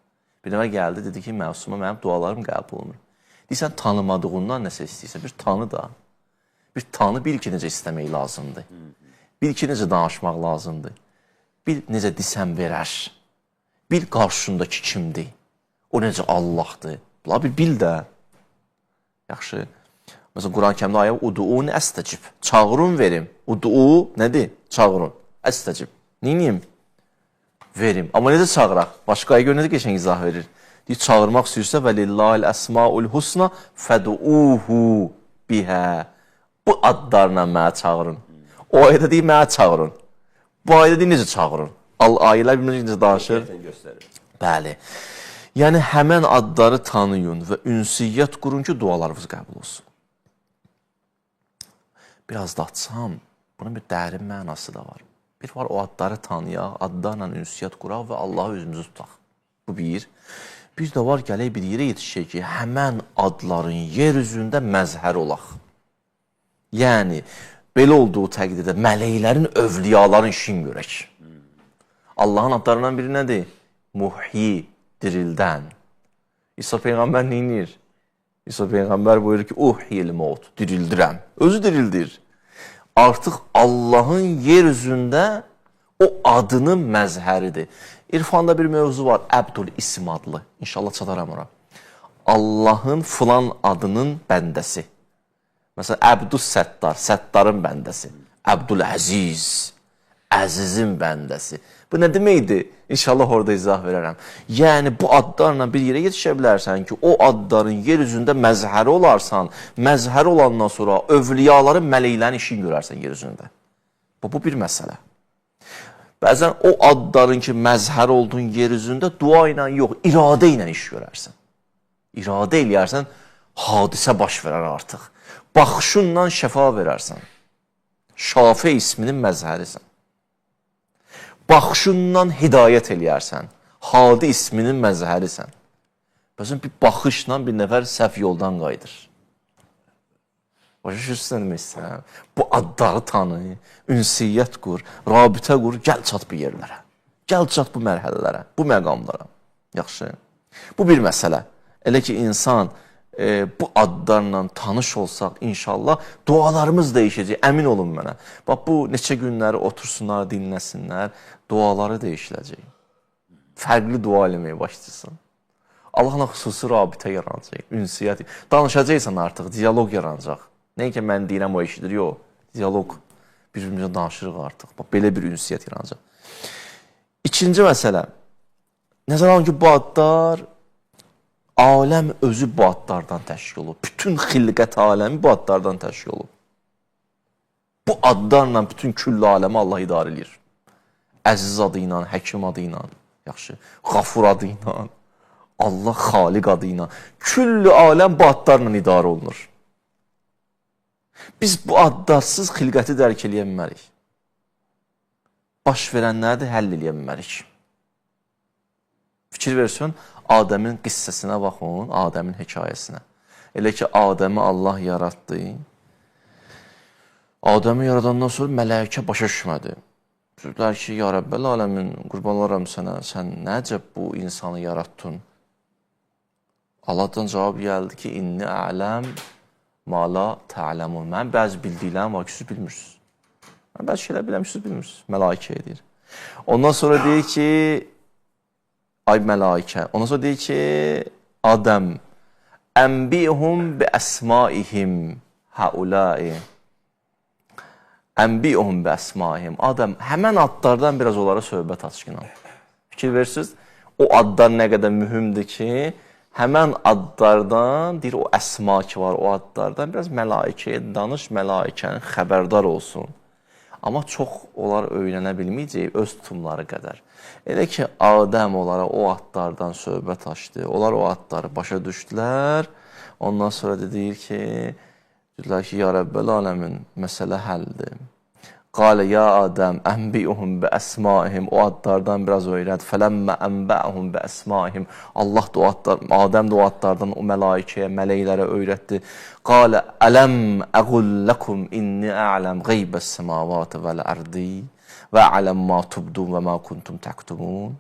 Bir dəfə gəldi, dedi ki, Məsuma, mənim dualarım qəbul olunur. Deyirsən, tanımadığından nəsə istəyirsən, bir tanı da. Bir tanı, bil ki, necə istəmək lazımdır. Bil ki, necə danışmaq lazımdır. Bil necə disən verər. Bil qarşındakı kimdir. O necə Allahdır. Bunlar bir bil də. Yaxşı. Məsələn, Quran-Kərimdə ayə uduun əstəcib. Çağırın verim. Udu nədir? Çağırın. Əstəcib. Neyim? Verim. Amma necə çağıraq? Başqa ayə görə necə geçən izah verir? Deyir, çağırmaq istəyirsə və lillahil əsmaul husna fəduuhu bihə. Bu adlarla mənə çağırın. O ayədə deyir, mənə çağırın. Bu ayədə deyir, necə çağırın? Ayələr bir necə danışır? Bəli. Yəni, həmən adları tanıyın və ünsiyyət qurun ki, dualarınız qəbul olsun. biraz da açsam, bunun bir dərin mənası da var. Bir var o adları tanıyaq, adlarla ünsiyyət quraq və Allahı özümüzü tutaq. Bu bir. Bir də var gələk bir yerə yetişək ki, həmən adların yer üzündə məzhər olaq. Yəni, belə olduğu təqdirdə mələklərin, övliyaların işini görək. Allahın adlarından biri nədir? Muhyi, dirildən. İsa Peyğəmbər neyinir? İsa Peyğəmbər buyurur ki, uhyil mevt, dirildirəm. Özü dirildir. Artıq Allahın yer üzündə o adının məzhəridir. İrfanda bir mövzu var, Əbdül İsm adlı. İnşallah çataram ora. Allahın filan adının bəndəsi. Məsələn, Əbdül Səttar, Səttarın bəndəsi. Əbdül Əziz, Əzizin bəndəsi. Bu nə deməkdir? İnşallah orada izah verərəm. Yəni, bu adlarla bir yerə yetişə bilərsən ki, o adların yer üzündə məzhəri olarsan, məzhəri olandan sonra övliyaların, mələklərin işini görərsən yer üzündə. Bu bir məsələ. Bəzən o adların ki, məzhəri olduğun yer üzündə dua ilə yox, iradə ilə iş görərsən. İradə eləyərsən, hadisə baş verər artıq. Baxışınla şəfa verərsən. Şafi isminin məzhərisən. Baxışından hidayət eləyərsən. Hadi isminin məzhərisən. Bəzən bir baxışla bir nəfər səhv yoldan qayıdır. Başa düşürsən demək istəyirəm. Bu adları tanı, ünsiyyət qur, rabitə qur, gəl çat bu yerlərə. Gəl çat bu mərhələlərə, bu məqamlara. Yaxşı. Bu bir məsələ. Elə ki, insan bu adlarla tanış olsaq, inşallah, dualarımız dəyişəcək, əmin olun mənə. Bax, bu neçə günləri otursunlar, dinləsinlər, duaları dəyişiləcək. Fərqli dua eləməyə başlayırsan. Allahla xüsusi rabitə yaranacaq, ünsiyyət. Danışacaqsan artıq, diyaloq yaranacaq. Nəyə ki, mən deyirəm, o eşidir, yox. Diyaloq, bir-birimizə danışırıq artıq. Bax, belə bir ünsiyyət yaranacaq. İkinci məsələ, nəzərə alın ki, bu adlar, aləm özü bu adlardan təşkil olub. Bütün xilqət aləmi bu adlardan təşkil olub. Bu adlarla bütün küllü aləmi Allah idarə edir. Əziz adı ilə, həkim adı ilə, yaxşı, Qafur adı ilə, Allah xaliq adı ilə. Küllü aləm bu adlarla idarə olunur. Biz bu addarsız xilqəti dərk eləyə bilmərik. Baş verənləri də həll eləyə bilmərik. Fikir versin, Adəmin qissəsinə baxın, Adəmin hekayəsinə. Elə ki, Adəmi Allah yaratdı. Adəmi yaradandan sonra mələkə başa düşmədi. Dedilər ki, ya Rəbbəl aləmin, qurban olaram sənə, sən nəcəb bu insanı yarattın? Allahdan cavab gəldi ki, inni ələm ma la tə'ləmun. Mən bəzi bildiklərim var ki, siz bilmirsiniz. Mən bəzi şeylər biləm ki, siz bilmirsiniz. Mələkə edir. Ondan sonra deyir ki, ay mələikə. Ondan sonra deyir ki, Adəm, ənbihum bi əsmaihim həulai. Ənbihum bi əsmaihim. Adəm, həmən adlardan biraz onlara söhbət açqına. Fikir verirsiniz, o adlar nə qədər mühümdür ki, həmən adlardan, deyir, o əsma ki var, o adlardan biraz mələikəyə danış, mələikənin xəbərdar olsun. Amma çox onlar öyrənə bilməyəcək öz tutumları qədər. Elə ki, Adəm onlara o adlardan söhbət açdı. Onlar o adları başa düşdülər. Ondan sonra deyir ki, dedilər ki, ya Rəbbəl aləmin, məsələ həldir. Qalə ya Adəm, ənbihum bi əsmaihim. O adlardan biraz öyrəd. Fələmmə ənbəəhum bi əsmaihim. Allah da o adlar, Adəm də o adlardan o mələikəyə, mələklərə öyrətdi. Qalə ələm əqulləkum inni ələm qeybəs səmavatı vəl-ərdi və ələm ma tubdun və ma kuntum təktumun.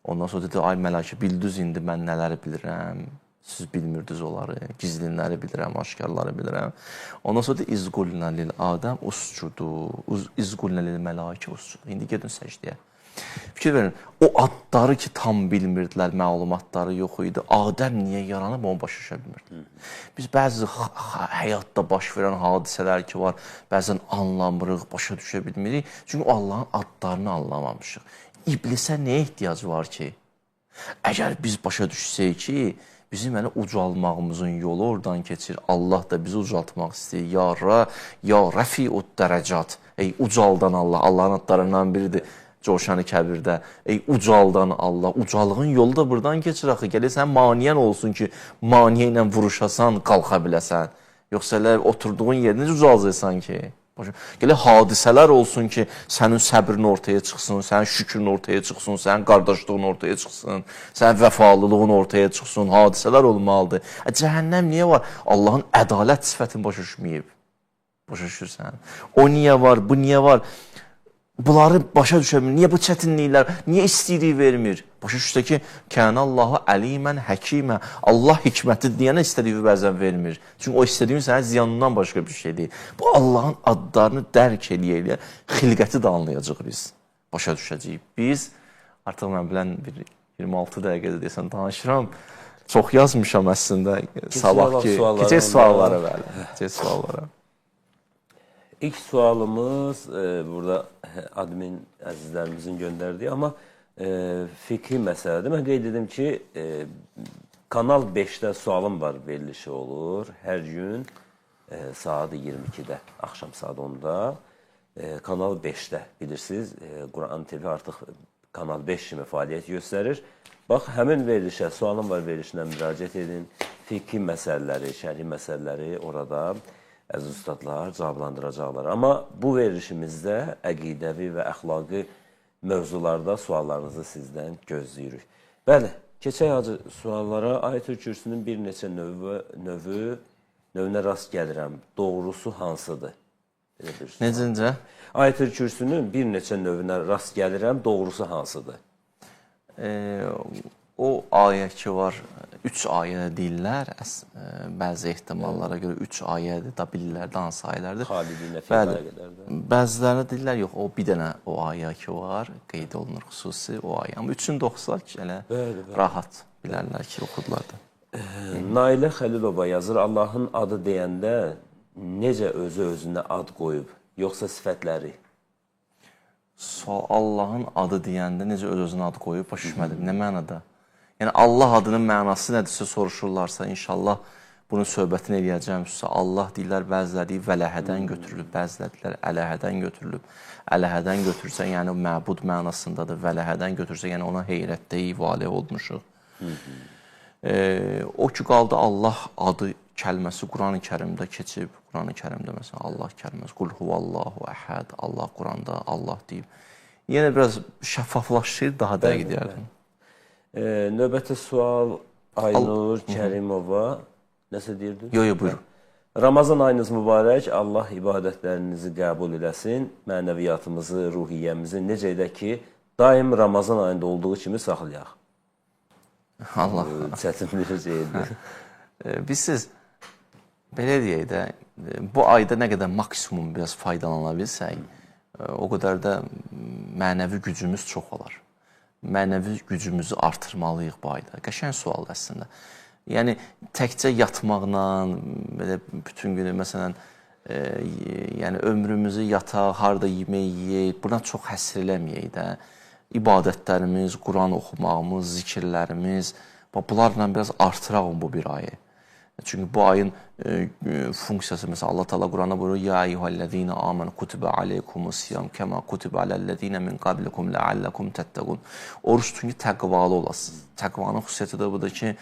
Ondan sonra dedi, ay mələkə, bildiniz indi mən nələri bilirəm. Siz bilmirdiniz onları, gizlinləri bilirəm, aşkarları bilirəm. Ondan sonra da izqulnə lil Adəm uscudu, izqulnə lil mələkə uscudu. İndi gedin səcdiyə. Fikir verin, o adları ki tam bilmirdilər, məlumatları yox idi. Adəm niyə yaranıb, onu başa düşə bilmirdi. Biz bəzi həyatda baş verən hadisələr ki var, bəzən anlamırıq, başa düşə bilmirik. Çünki Allahın adlarını anlamamışıq. İblisə nəyə ehtiyac var ki? Əgər biz başa düşsək ki, bizim ucalmağımızın yolu oradan keçir. Allah da bizi ucaltmaq istəyir. Ya Rəfiud dərəcat. Ey ucaldan Allah. Allahın adlarından biridir. Coşanı Kəbirdə. Ey ucaldan Allah. Ucalığın yolu da buradan keçir axı. Gəlirsən maniyən olsun ki, maniyə ilə vuruşasan, qalxa biləsən. Yoxsa elə oturduğun yeri necə ucalacaqsan ki? Gələ hadisələr olsun ki, sənin səbrin ortaya çıxsın, sənin şükrün ortaya çıxsın, sənin qardaşlığın ortaya çıxsın, sənin vəfalılığın ortaya çıxsın, hadisələr olmalıdır. Cəhənnəm niyə var? Allahın ədalət sifətini başa düşməyib. Başa düşürsən? O niyə var, bu niyə var? Bunları başa düşəmir. Niyə bu çətinliklər, niyə istədiyi vermir? Başa düşsə ki, Kənallahu əlimən həkimə. Allah hikməti deyənə istədiyi bəzən vermir. Çünki o istədiyin sənə ziyanından başqa bir şey deyil. Bu Allahın adlarını dərk eləyə-eləyə xilqəti də anlayacaq biz. Başa düşəcəyik. Biz, artıq mən bilən bir 26 dəqiqədə deyəsən danışıram. Çox yazmışam əslində. Sabah ki, keçək suallara bəli. Keçək suallara. İlk sualımız burada admin əzizlərimizin göndərdiyi, amma fikri məsələdir. Mən qeyd edim ki, Kanal 5-də sualım var, verilişi olur. Hər gün saat 22-də, axşam saat 10-da. Kanal 5-də, bilirsiniz, Quran TV artıq Kanal 5 kimi fəaliyyət göstərir. Bax, həmin verilişə, sualım var verilişinə müraciət edin. Fikri məsələləri, şərhi məsələləri orada əziz ustadlar cavablandıracaqlar. Amma bu verilişimizdə əqidəvi və əxlaqi mövzularda suallarınızı sizdən gözləyirik. Bəli, keçək hacı suallara. Ayət-ül Kürsünün bir neçə növünə rast gəlirəm. Doğrusu hansıdır? Necəncə? Ayət-ül Kürsünün bir neçə növünə rast gəlirəm. Doğrusu hansıdır? O ayə ki var, 3 ayə deyirlər, bəzi ehtimallara görə 3 ayədir, da bilirlər də hansı ayələrdir. Xalidinə fiqaya qədərdir. Bəzilərə deyirlər, yox, o bir dənə o ayə ki var, qeyd olunur xüsusi o ayə. Amma üçün də oxusalar ki, elə rahat bilərlər ki, oxudular da. Nailə Xəlilova yazır, Allahın adı deyəndə necə özü-özünə ad qoyub, yoxsa sifətləri? Allahın adı deyəndə necə öz-özünə ad qoyub, başa düşmədim, nə mənada? Yəni, Allah adının mənası nədirsə soruşurlarsa, inşallah bunun söhbətini eləyəcəm. Allah deyirlər, bəziləri deyir, vələhədən götürülüb, bəziləri deyirlər, ələhədən götürülüb. Ələhədən götürsə, yəni məbud mənasındadır, vələhədən götürsə, yəni ona heyrətdə ivalə olmuşuq. O ki, qaldı Allah adı kəlməsi Quran-ı Kərimdə keçib. Quran-ı Kərimdə məsələn, Allah kəlməsi, Qul huvallahu əhəd, Allah Quranda, Allah deyib. Yenə biraz şəffaflaşır, daha dəqiq deyərdim. Növbəti sual Aynur Kərimova. Nəsə deyirdin? Yox, buyurun. Ramazan ayınız mübarək, Allah ibadətlərinizi qəbul eləsin, mənəviyyatımızı, ruhiyyəmizi necə edək ki, daim Ramazan ayında olduğu kimi saxlayaq. Allah. Çətin bir şeydir. Biz siz, belə deyək də, bu ayda nə qədər maksimum biraz faydalana bilsək, o qədər də mənəvi gücümüz çox olar. Mənəvi gücümüzü artırmalıyıq bu ayda. Qəşəng sual əslində. Yəni, təkcə yatmaqla, belə bütün günü, məsələn, yəni ömrümüzü yataq, harada yemək yeyək, buna çox həsr eləməyək də. İbadətlərimiz, Quran oxumağımız, zikirlərimiz, bunlarla biraz artıraq bu bir ayı. Çünki bu ayın funksiyası, məsələn, Allah Teala Qurana buyurur, Ya eyyuhəl-ləzīnə amən kutibə aleykumus-siyam kəmə kutibə aləl-ləzīnə min qablikum ləalləkum təttəqun. Oruç çünki təqvalı olasınız. Təqvanın xüsusiyyəti də budur ki,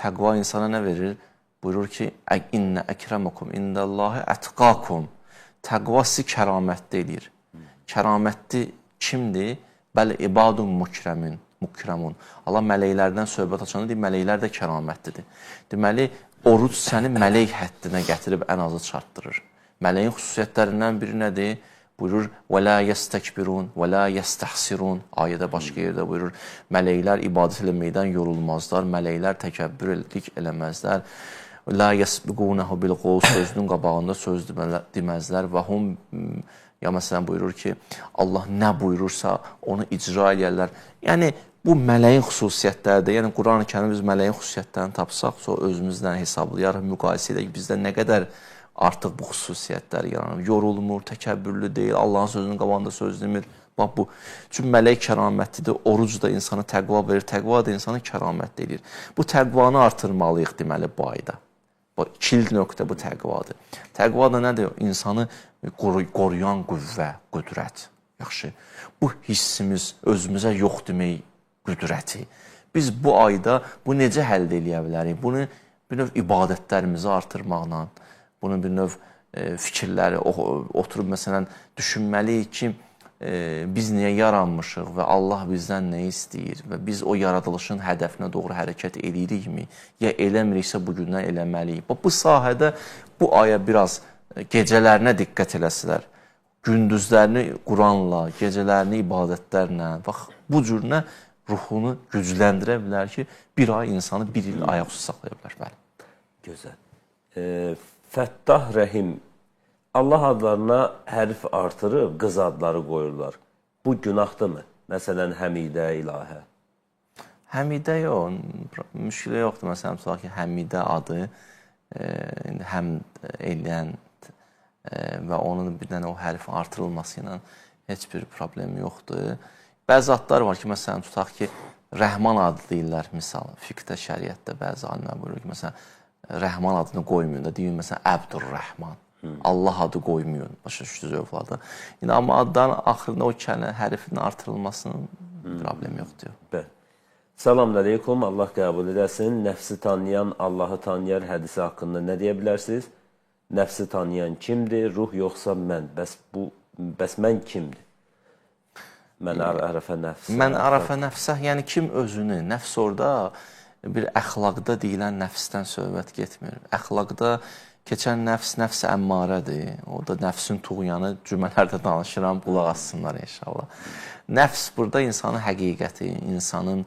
təqva insana nə verir? Buyurur ki, İnnə əkrəməkum indəllahi ətqakum. Təqva sizi kəramətli edir. Kəramətli kimdir? Bəli, ibadun mükremun. Allah mələklərdən söhbət açanda deyir, mələklər də kəramətlidir. Deməli, oruc səni mələk həddinə gətirib ən azı çartdırır. Mələyin xüsusiyyətlərindən biri nədir? Buyurur, وَلَا يَسْتَكْبِرُونَ وَلَا يَسْتَحْسِرُونَ ayədə başqa yerdə buyurur, mələklər ibadət eləməkdən yorulmazlar, mələklər təkəbbürlük eləməzlər. لَا يَسْبِقُونَهُ بِالْقَوْلِ sözünün qabağında söz deməzlər və hum, ya məsələn buyurur ki, Allah nə buyurursa onu icra edərlər. Yəni, bu mələyin xüsusiyyətlərdir. Yəni, Quran-ı Kərim biz mələyin xüsusiyyətlərini tapsaq, sonra özümüzdən hesablayarıq, müqayisə edək, bizdə nə qədər artıq bu xüsusiyyətlər yaranır. Yorulmur, təkəbbürlü deyil, Allahın sözünün qabağında söz demir. Bax, bu. Çünki mələk kəramətlidir, oruc da insana təqva verir, təqva da insanı kəramətli edir. Bu təqvanı artırmalıyıq deməli bu ayda. Kilit nöqtə bu təqvadır. Təqva da nədir? İnsanı qoruyan qüvvə, qüdrət. Yaxşı, bu hissimiz özümüzə yox demək qüdrəti. Biz bu ayda bu necə həll eləyə bilərik? Bunu bir növ ibadətlərimizi artırmaqla, bunun bir növ fikirləri oturub məsələn düşünməliyik ki, biz niyə yaranmışıq və Allah bizdən nə istəyir və biz o yaradılışın hədəfinə doğru hərəkət eləyirikmi, ya eləmiriksə bugündən eləməliyik. Bu sahədə bu aya biraz gecələrinə diqqət eləsələr, gündüzlərini Quranla, gecələrini ibadətlərlə, bax bu cürünə ruhunu gücləndirə bilər ki, bir ay insanı bir il ayaqüstü saxlaya bilər. Bəli. Gözəl. Fəttah, Rəhim, Allah adlarına hərf artırıb qız adları qoyurlar. Bu günahdır mı? Məsələn, Həmidə, İlahə. Həmidə yox, müşkilə yoxdur. Məsələn, tutaq ki, Həmidə adı həmd eləyən və onun bir dənə o hərfin artırılması ilə heç bir problem yoxdur. Bəzi adlar var ki, məsələn, tutaq ki, Rəhman adı deyirlər, misal, fiqhdə, şəriətdə bəzi alimlər buyurur ki, məsələn, Rəhman adını qoymayın da, deyin, məsələn, Əbdurrəhman. Allah adı qoymayın, başa düşdünüz övladı. Amma adların axırında o hərfin artırılmasının problem yoxdur. Bəli. Salam aleykum, Allah qəbul edəsin. Nəfsi tanıyan Allahı tanıyar hədisi haqqında nə deyə bilərsiniz? Nəfsi tanıyan kimdir? Ruh yoxsa mən? Bəs mən kimdir? Mən ərəfə nəfsə. Mən ərəfə nəfsə, yəni kim özünü, nəfs orada bir əxlaqda deyilən nəfsdən söhbət getmir. Əxlaqda keçən nəfs əmmarədir. O da nəfsin tuğyanı cümlələrdə danışıram, qulaq assınlar inşallah. Nəfs burada insanın həqiqəti, insanın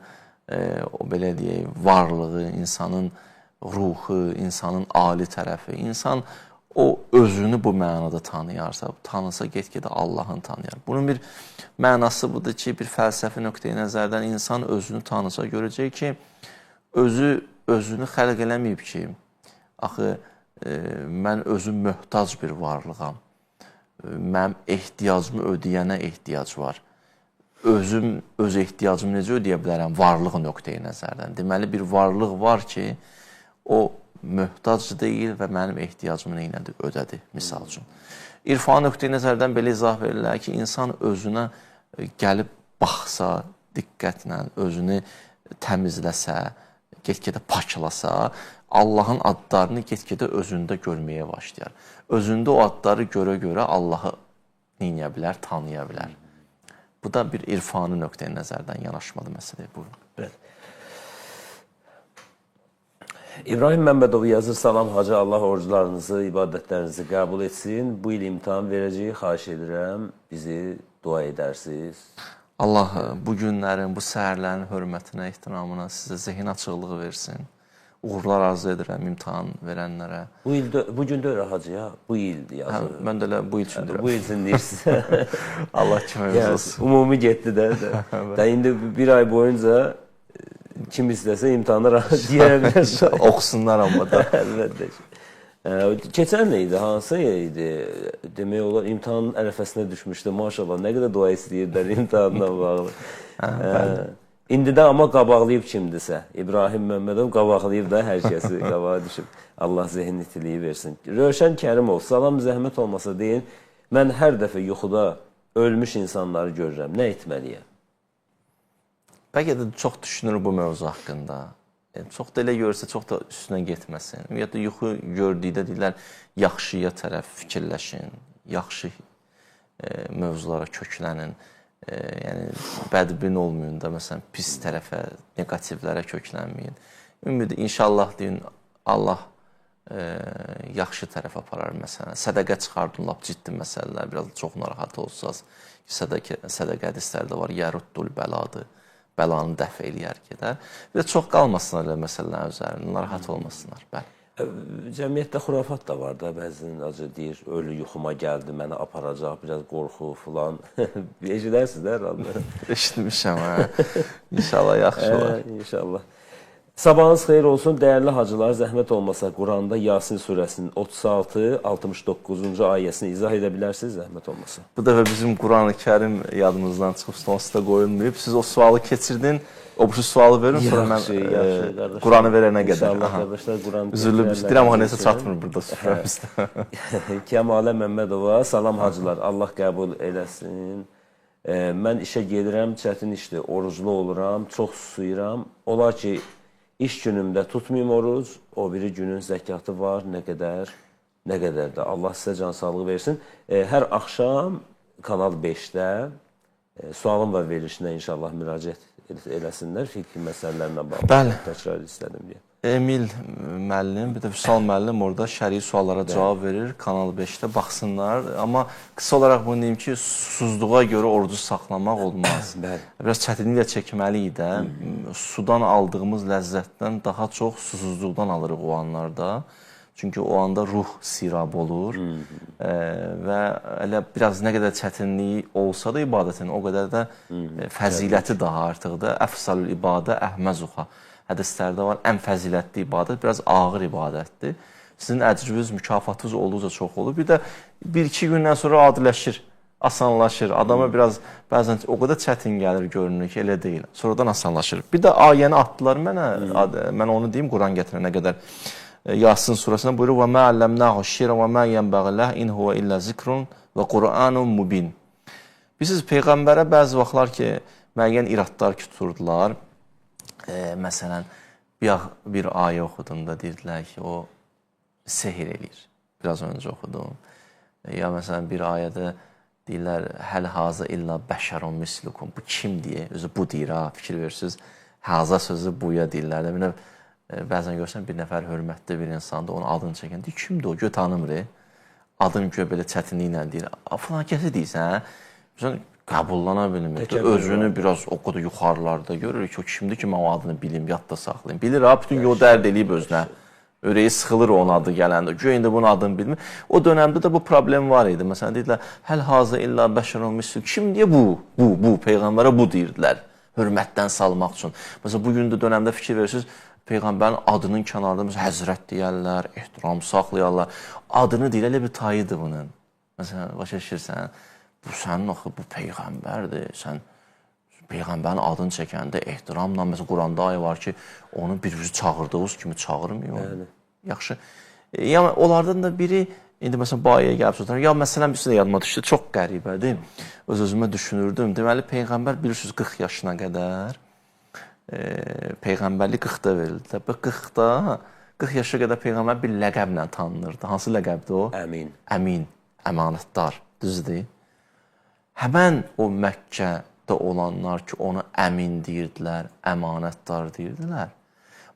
o belə deyək, varlığı, insanın ruhu, insanın ali tərəfi. İnsan o özünü bu mənada tanıyarsa, tanısa get-gedə Allahın tanıyar. Bunun bir mənası budur ki, bir fəlsəfi nöqteyi nəzərdən insan özünü tanısa görəcək ki, özünü xəlq eləməyib ki, axı mən özüm möhtac bir varlığam, mənim ehtiyacımı ödəyənə ehtiyac var. Özüm öz ehtiyacımı necə ödəyə bilərəm varlıq nöqteyi nəzərdən. Deməli, bir varlıq var ki, o möhtac deyil və mənim ehtiyacımı neynədir? Ödədir, misal üçün. İrfan nöqteyi nəzərdən belə izah verirlər ki, insan özünə gəlib baxsa, diqqətlə, özünü təmizləsə, get-gedə paklasa, Allahın adlarını get-gedə özündə görməyə başlayar. Özündə o adları görə-görə Allahı neynəyə bilər, tanıya bilər. Bu da bir irfanı nöqteyi nəzərdən yanaşmalı məsələyə. Buyurun. İbrahim Məmmədov yazır, salam hacı, Allah oruclarınızı, ibadətlərinizi qəbul etsin. Bu il imtahan verəcəyik, xahiş edirəm, bizi dua edərsiniz. Allah bu günlərin, bu səhərlərin hörmətinə, ehtiramına sizə zehin açıqlığı versin. Uğurlar arzu edirəm imtahan verənlərə. Bu gün deyir hacı ya, bu il yazır. Mən də elə bu il üçün deyirəm. Bu il üçün deyirsən. Allah kimimiz olsun. Umumi getdi də. İndi bir ay boyunca kim istəsə imtahanı deyə bilər. Oxusunlar amma da. Əlbəttə. Keçən nə idi? Hansı idi? Demək olar, imtahanın ərəfəsinə düşmüşdü. Maşallah, nə qədər dua istəyirlər imtahanla bağlı. İndi də amma qabaqlayıb kimdirsə. İbrahim Məmmədov qabaqlayıb da hər kəsi qabağa düşüb. Allah zehin itiliyi versin. Rövşən Kərimov, salam, zəhmət olmasa deyin. Mən hər dəfə yuxuda ölmüş insanları görürəm. Nə etməliyəm? Bəlkə də çox düşünür bu mövzu haqqında. Çox da elə görürsə, çox da üstünə getməsin. Ümumiyyətlə, yuxu gördükdə deyirlər, yaxşıya tərəf fikirləşin, yaxşı mövzulara köklənin. Yəni, bədbin olmayın da, məsələn, pis tərəfə, negativlərə köklənməyin. Ümid, inşallah deyin, Allah yaxşı tərəf aparar, məsələn. Sədəqə çıxardın, lap ciddi məsələlər, biraz çox narahat olsaz. Sədəqə hədislərdə var, yəruddul bəladır. Bəlanı dəf eləyər gedər. Və çox qalmasınlar elə məsələlərin üzərində, narahat olmasınlar. Bəli. Cəmiyyətdə xurafat da var da, bəzən acı deyir, ölü yuxuma gəldi, məni aparacaq, biraz qorxu filan. Eşidərsiniz də herhalde. Eşitmişəm, hə. İnşallah yaxşı olar. İnşallah. Sabahınız xeyir olsun, dəyərli hacılar, zəhmət olmasa Quranda Yasin surəsinin 36-69-cu ayəsini izah edə bilərsiniz, zəhmət olmasa. Bu dəfə bizim Quran-ı Kərim yadımızdan çıxıb, stonsda qoyulmayıb. Siz o sualı keçirdin, o bu sualı verin, sonra mən Quranı verənə qədər. İnşallah, qardaşlar, Quran üzürlü istəyirəm, amma nəsə çatmır burada süfrəmizdə. Kəmalə Məmmədova, salam hacılar, Allah qəbul eləsin. Mən işə gedirəm, çətin işdir, oruclu oluram, çox susuyuram. Olar ki, İş günümdə tutmayım oruc, o biri günün zəkatı var, nə qədər, Nə qədər də Allah sizə can sağlığı versin. Hər axşam Kanal 5-də sualın və verilişinə inşallah müraciət eləsinlər. Fiqh məsələlərlə bağlı. Bəli. Təkrar istədim deyə. Emil müəllim, bir də Vüsal müəllim orada şəri suallara cavab verir Kanal 5-də, baxsınlar. Amma qısa olaraq bunu deyim ki, susuzluğa görə orucu saxlamaq olmaz. Biraz çətinliklə çəkməliyik də. Sudan aldığımız ləzzətdən daha çox susuzluqdan alırıq o anlarda. Çünki o anda ruh sirab olur və elə biraz nə qədər çətinliyi olsa da ibadətin, o qədər də fəziləti daha artıqdır. Əfsalül ibadə əhməzuxa. Hədislərdə var, ən fəzilətli ibadət biraz ağır ibadətdir. Sizin əcriniz, mükafatınız olduqca çox olur. Bir də 1-2 gündən sonra adiləşir, asanlaşır. Adama biraz bəzən o qədər çətin gəlir görünür ki, elə deyil. Sonradan asanlaşır. Bir də ayəni atdılar mənə, mən onu deyim Quran gətirənə qədər. Yasin surəsində buyurur: "Və mə əlləmnəhu şi'r və mə yenbəği ləh in huve illə zikrun və Qur'anun mubin." Bilirsiniz, Peyğəmbərə bəzi vaxtlar ki, müəyyən iradlar ki, tuturdular. Məsələn, bir ayə oxudum da deyirdilər ki, o sehir eləyir. Biraz öncə oxudum. Ya məsələn, bir ayədə deyirlər, həl hazı illa bəşərun mislukum. Bu kim deyə? Özü bu deyir, ha, fikir verirsiniz. Haza sözü buya deyirlər. Bəzən görsən, bir nəfər hörmətli bir insanda onun adını çəkən deyir, kimdir o? Gö tanımır. Adını gö belə çətinliklə deyir. Falan kəsi deyirsən, hə? Qəbullana bilmir. Özünü biraz o qədər yuxarılarda görür ki, o kimdir ki, mən o adını bilim, yadda saxlayayım. Bilir, ha, bütün yol dərd eləyib özünə. Ürəyi sıxılır onun adı gələndə. Göyündə bunun adını bilmir. O dönəmdə də bu problem var idi. Məsələn, deyirlər, həl hazı illa bəşərun mislu. Kim deyə bu, Peyğəmbərə bu deyirdilər. Hörmətdən salmaq üçün. Məsələn, bugün də dönəmdə fikir verirsiniz, Peyğəmbərin adının kənarında məsələn, həzrət deyərlər, ehtiram saxlayarlar. Adını deyirlər, elə bir tayıdır bunun. Məsələn, başa düşürsən, bu sənin axı, bu Peyğəmbərdir. Sən Peyğəmbərin adını çəkəndə ehtiramla, məsələn, Quranda ayı var ki, onu bir çağırdığınız kimi çağırmıyor. Yaxşı. Yəni, onlardan da biri, indi məsələn, bu ayıya gəlib sözlər, ya məsələn, bir də yadıma düşdü, çox qəribədir. Öz-özümə düşünürdüm. Deməli, Peyğəmbər bilirsiniz 40 yaşına qədər Peyğəmbərlik 40-da verildi. Bu 40-da, 40 yaşa qədər Peyğəmbər bir ləqəblə tanınırdı. Hansı ləqəbdir o? Əmin. Əmin, əmanətdar, düzdür. Həmən o Məkkədə olanlar ki, onu əmin deyirdilər, əmanətdar deyirdilər.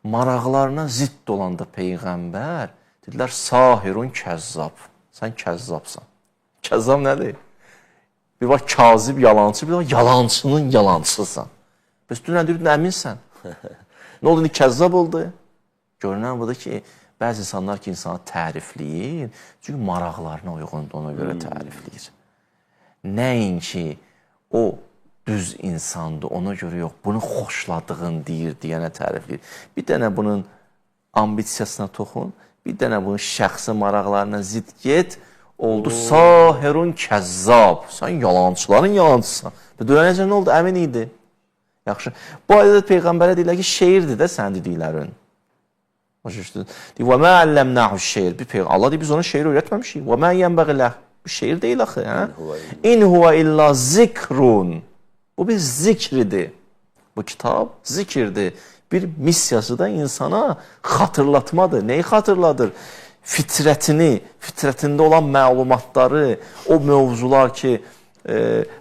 Maraqlarına zidd olanda Peyğəmbər dedilər, sahirun kəzzab. Sən kəzzabsan. Kəzzab nədir? Bir var kazib, yalancı, bir var yalancının yalancısan. Bəs dünən deyirdin, əminsən. Nə oldu, indi kəzzab oldu? Görünən budur ki, bəzi insanlar ki, insanı tərifləyir, çünki maraqlarına uyğundur, ona görə tərifləyir. Nəinki o düz insandır, ona görə yox, bunu xoşladığın deyir, deyənə tərifləyir. Bir dənə bunun ambisiyasına toxun, bir dənə bunun şəxsi maraqlarına zidd get, oldu sahirun kəzzab. Sən yalancıların yalancısan. Dönəcə nə oldu? Əmin idi. Yaxşı. Bu ayda Peyğəmbərə deyirlər ki, şeirdir də sən dediklərin. Və mə əlləmnəhu şeir. Allah deyir, biz ona şeir öyrətməmişik. Və mə yənbəği ləh. Bu şeir deyil axı. İn huvə illa zikrun. Bu bir zikridir. Bu kitab zikirdir. Bir missiyası da insana xatırlatmadır. Neyi xatırladır? Fitrətində olan məlumatları, o mövzular ki,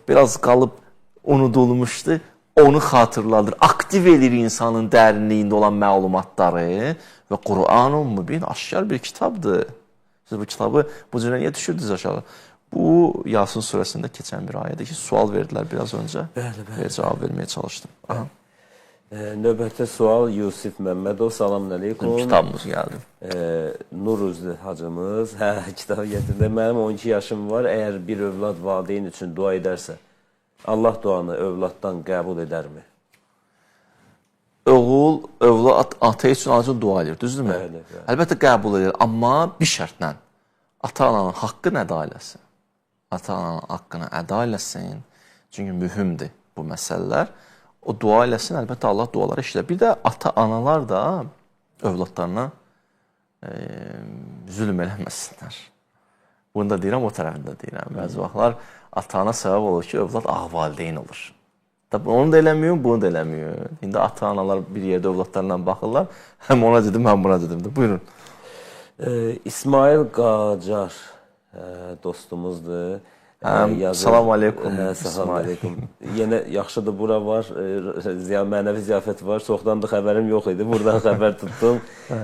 biraz qalıb unudulmuşdu, onu xatırladır. Aktiv edir insanın dərinliyində olan məlumatları və Qur'anun mübin aşkar bir kitabdır. Siz bu kitabı bu cürə niyə düşürdünüz aşağı? Bu Yasin surəsində keçən bir ayədir ki, sual verdilər biraz öncə. Bəli. Cavab verməyə çalışdım. Aha. Növbətdə sual Yusif Məmmədov, salamün əleykum. Kitabımız gəldi. Nur Üzlü hacımız, kitabı gətirdi. Mənim 12 yaşım var, əgər bir övlad valideyn üçün dua edərsə, Allah duanı övladdan qəbul edərmi? Oğul, övlad ata üçün ancaq dua edir, düzdürmü? Bəli. Əlbəttə qəbul edir, amma bir şərtlə. Ata-ananın haqqını əda eləsin. Ata-ananın haqqını əda eləsin. Çünki mühümdür bu məsələlər. O dua eləsin, əlbəttə Allah duaları eşidər. Bir də ata-analar da övladlarına zülm eləməsinlər. Bunu da deyirəm, o tərəfində deyirəm. Bəzi vaxtlar ata-ana səbəb olur ki, övlad ağ valideyn olur. Onu da eləmiyor, bunu da eləmiyor. İndi ata-analar bir yerdə övladlarla baxırlar. Həm ona dedim, həm buna dedim. Buyurun. İsmail Qacar dostumuzdur. Salam aleykum. Salam aleykum. Yenə yaxşıdır, bura var, mənəvi ziyafət var. Çoxdan da xəbərim yox idi. Buradan xəbər tutdum.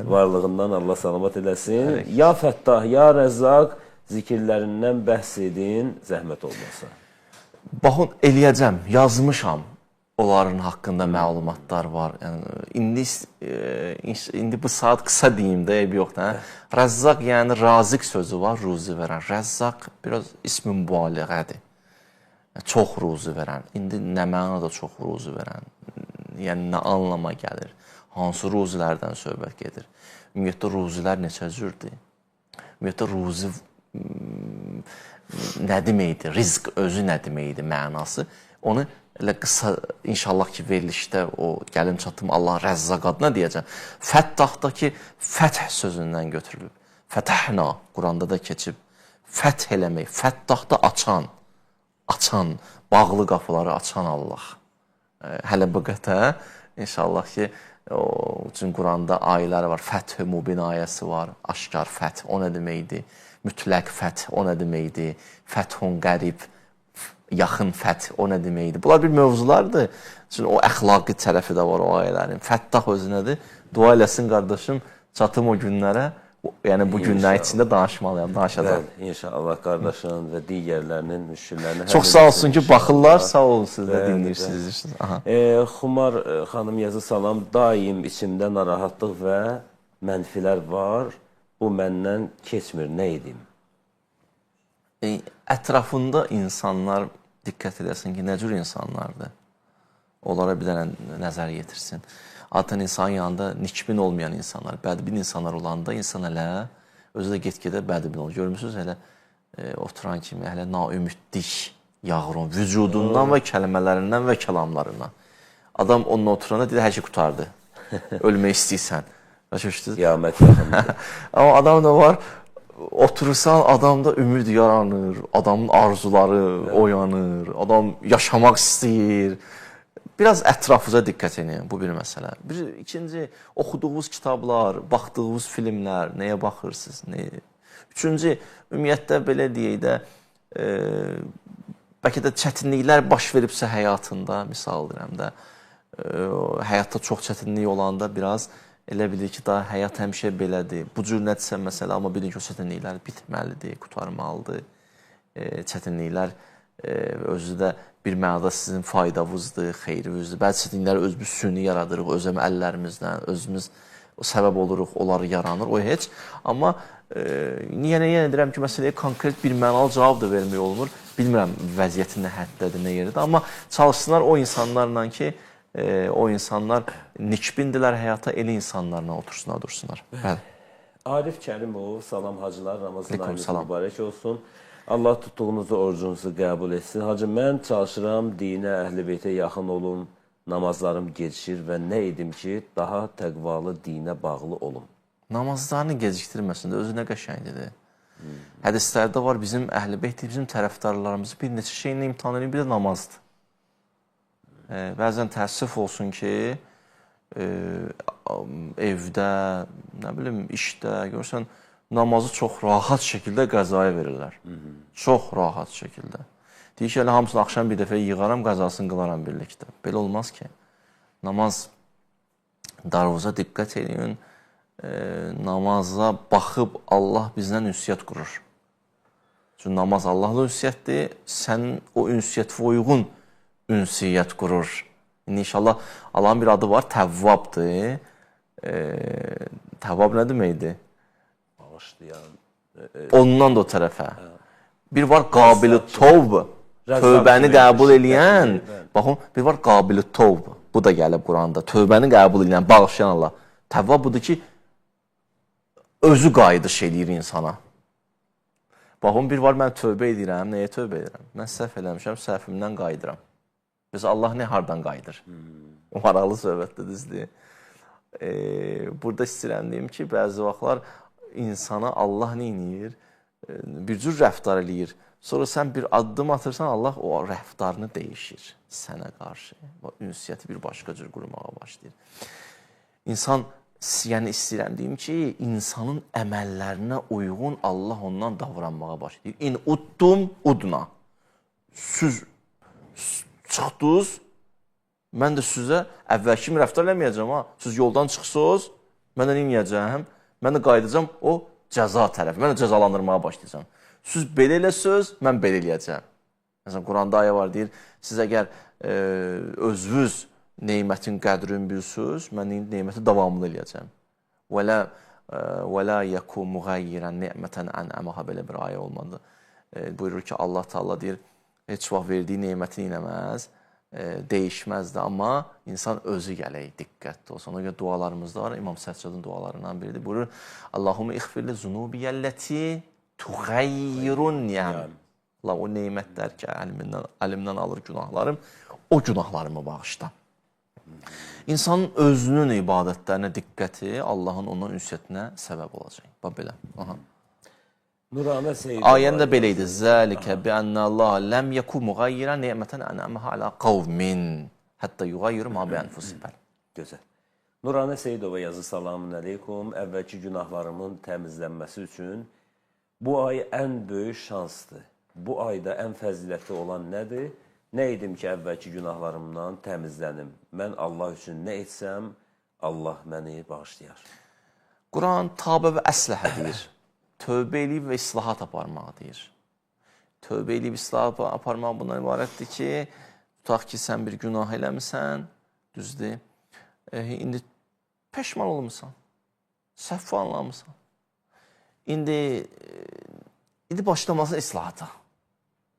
Varlığından Allah salamat eləsin. Ya Fəttah, ya Rəzzaq zikirlərindən bəhs edin, zəhmət olmasa. Baxın, eləyəcəm, yazmışam. Onların haqqında məlumatlar var. Yəni, indi bu saat qısa deyim də, eybi yoxdur. Rəzzaq, yəni raziq sözü var, ruzi verən. Rəzzaq biraz ismi mübaliğədir. Çox ruzi verən. İndi nə mənada çox ruzi verən? Yəni, nə anlama gəlir? Hansı ruzilərdən söhbət gedir? Ümumiyyətlə, ruzilər neçə cürdür? Ümumiyyətlə, ruzi nə deməkdir? Rizq özü nə deməkdir mənası? Onu elə qısa, inşallah ki, verilişdə o gəlim çatım Allah Rəzzaq adına deyəcəm. Fəttahda fəth sözündən götürülüb. Fətəhna, Quranda da keçib. Fəth eləmək, fəttahda açan, bağlı qapıları açan Allah. Hələ bu qətə, inşallah ki, o üçün Quranda ayələri var. Fəth-ü Mubin ayəsi var. Aşkar fəth, o nə deməkdir? Mütləq fəth, o nə deməkdir? Fəthun qərib, yaxın fəth, o nə deməkdir? Bunlar bir mövzulardır. Çünki o əxlaqi tərəfi də var o ayələrin. Fəttah özü nədir? Dua eləsin qardaşım, çatım o günlərə, yəni bu günlərin içində danışmalıyam, danışacaq. İnşallah qardaşın və digərlərinin müşkillərini... Çox sağ olsun ki, baxırlar, sağ olun siz də dinləyirsiniz. Xumar xanım yazı salam, daim içimdə narahatlıq və mənfilər var, bu məndən keçmir, nə edim? Ətrafında insanlar diqqət edəsin ki, nə cür insanlardır? Onlara bir dənə nəzər yetirsin. Adətən insanın yanında nikbin olmayan insanlar, bədbin insanlar olanda insan hələ özü də get-gedə bədbin olur. Görmüsünüz, hələ oturan kimi, hələ naümidlik yağır onun vücudundan və kəlmələrindən və kəlamlarından. Adam onunla oturanda deyir, hər şey qutardı. Ölmək istəyirsən. Qiyamət yaxındır. Amma adam da var, oturursan, adamda ümid yaranır, adamın arzuları oyanır, adam yaşamaq istəyir. Biraz ətrafıza diqqət edin, bu bir məsələ. İkinci, oxuduğunuz kitablar, baxdığınız filmlər, nəyə baxırsınız? Üçüncü, ümumiyyətlə, belə deyək də, bəlkə də çətinliklər baş veribsə həyatında, misal deyirəm də, həyatda çox çətinlik olanda biraz elə bilir ki, daha həyat həmişə belədir. Bu cür nədirsə məsələ, amma bilin ki, o çətinliklər bitməlidir, qutarmalıdır. Çətinliklər özü də bir mənada sizin faydavızdır, xeyrinizdir. Bəzi çətinlikləri özümüz süni yaradırıq, özümüz əllərimizdən, özümüz səbəb oluruq, onları yaranır, o heç. Amma yenə edirəm ki, məsələyə konkret bir mənalı cavab da vermək olmur. Bilmirəm vəziyyətin nə həddədir, nə yeridir. Amma çalışsınlar o insanlarla ki, o insanlar nikbindirlər həyata, elə insanlarla otursunlar, dursunlar. Arif Kərimov, salam hacılar, Ramazan ayınız mübarək olsun. Allah tutduğunuzu, orucunuzu qəbul etsin. Hacı, mən çalışıram, dinə, əhl-i beytə yaxın olum, namazlarım gecişir və nə edim ki, daha təqvalı dinə bağlı olum? Namazlarını gecikdirməsin də, özü nə qəşəngdir. Hədislərdə var, bizim əhl-i beyt, bizim tərəfdarlarımızı bir neçə şeylə imtihan edin, bir də namazdır. Bəzən təəssüf olsun ki, evdə, nə bilim, işdə, görürsən, namazı çox rahat şəkildə qəzaya verirlər. Çox rahat şəkildə. Deyir ki, elə hamısını axşam bir dəfə yığaram, qəzasını qılaram birlikdə. Belə olmaz ki. Namaz, darvuza diqqət edin, namaza baxıb Allah bizdən ünsiyyət qurur. Çünki namaz Allahla ünsiyyətdir, sənin o ünsiyyətə uyğun ünsiyyət qurur. İndi inşallah Allahın bir adı var, Təvvabdır. Təvvab nə deməkdir? Ondan da o tərəfə. Bir var Qabil-i Tövb, tövbəni qəbul eləyən. Baxın, bir var Qabil-i Tövb, bu da gəlib Quranda. Tövbəni qəbul eləyən, bağışlayan Allah. Təvvab budur ki, özü qayıdış eləyir insana. Baxın, bir var, mən tövbə edirəm, nəyə tövbə edirəm? Mən səhv eləmişəm, səhvimdən qayıdıram. Biz Allah nə hardan qayıdır? O maraqlı söhbətdir, düzdür. Burada istəyirəm deyim ki, bəzi vaxtlar insana Allah nə edir? Bir cür rəftar eləyir. Sonra sən bir addım atırsan, Allah o rəftarını dəyişir sənə qarşı. Ünsiyyəti bir başqa cür qurmağa başlayır. İnsan yəni istəyirəm deyim ki, insanın əməllərinə uyğun Allah ondan davranmağa başlayır. İn uttum udna. Siz çıxdınız, mən də sizə əvvəl kimi rəftar eləməyəcəm ha. Siz yoldan çıxsınız, mən də neyəcəm? Mən də qayıdacam o cəza tərəfi. Mən də cəzalandırmağa başlayacam. Siz belə eləsiniz, mən belə eləyəcəm. Məsələn, Quranda ayə var deyir, siz əgər özünüz neymətin qədrini bilsiniz, mən neyməti davamlı eləyəcəm. Və la yakun mughayyiran ni'matan an'amaha belə bir ayə olmadı. Buyurur ki, Allah Taala deyir, heç vaxt verdiyi neyməti eləməz, dəyişməz də, amma insan özü gələk, diqqətli olsun. Ona görə dualarımızda var, İmam Səccadın dualarından biridir. Buyurur, Allahumma ighfirli zunubiyəllati tughayyirun ni'am. Allah o neymətlər ki, əlimdən alır günahlarım, o günahlarımı bağışla. İnsanın özünün ibadətlərinə diqqəti Allahın ondan ünsiyyətinə səbəb olacaq. Bax belə. Nuranə Seyyidova. Ayəndə belə idi. Zəlikə bi'ənnə Allah ləm yəku muğayyirən ni'mətən ənəməhə alə qavmin həttə yuğayyiru ma bi'ənfusibən. Gözəl. Nuranə Seyyidova yazı salamun əleykum. Əvvəlki günahlarımın təmizlənməsi üçün bu ay ən böyük şansdır. Bu ayda ən fəzilətli olan nədir? Nə edim ki, əvvəlki günahlarımdan təmizlənim? Mən Allah üçün nə etsəm, Allah məni bağışlayar. Quran tavbə və əsləhə deyir. Tövbə eləyib və islahat aparmaq deyir. Tövbə eləyib islahat aparmaq bundan ibarətdir ki, tutaq ki, sən bir günah eləmirsən, düzdür. İndi peşman olmuşsan, səhv anlamısan. İndi başlamasın islahata.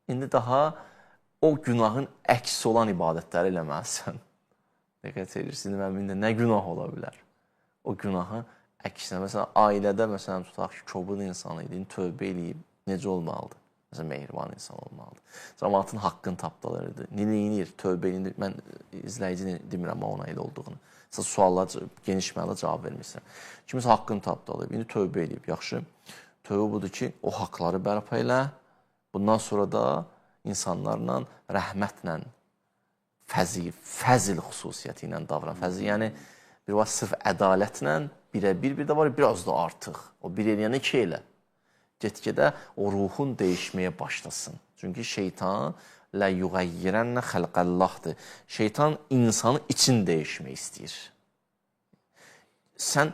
İndi daha o günahın əksi olan ibadətləri eləməlisən. Diqqət edirsin, məndə nə günah ola bilər? O günahın əksinə, məsələn, ailədə, məsələn, tutaq ki, kobud insan idi, tövbə eləyib, necə olmalıdır? Məsələn, mehriban insan olmalıdır. Cəmaatın haqqını tapdalarıdır. Niləyinir, tövbə eləyir, mən izləyici demirəm ona elə olduğunu. Siz suallar, geniş mənada cavab vermirsən. Kimisə haqqını tapdalayıb, indi tövbə eləyib, yaxşı. Tövbə budur ki, o haqları bərpa elə, bundan sonra da insanlarla rəhmətlə, fəzil xüsusiyyəti ilə davran. Fəzil, yəni, bir var sırf ədalətlə, birə-bir, bir də var, biraz da artıq. O bir eləyənə iki elə. Get-gedə o ruhun dəyişməyə başlasın. Çünki şeytan lə yuğayyirənlə xəlqəllahdır. Şeytan insanı için dəyişmək istəyir. Sən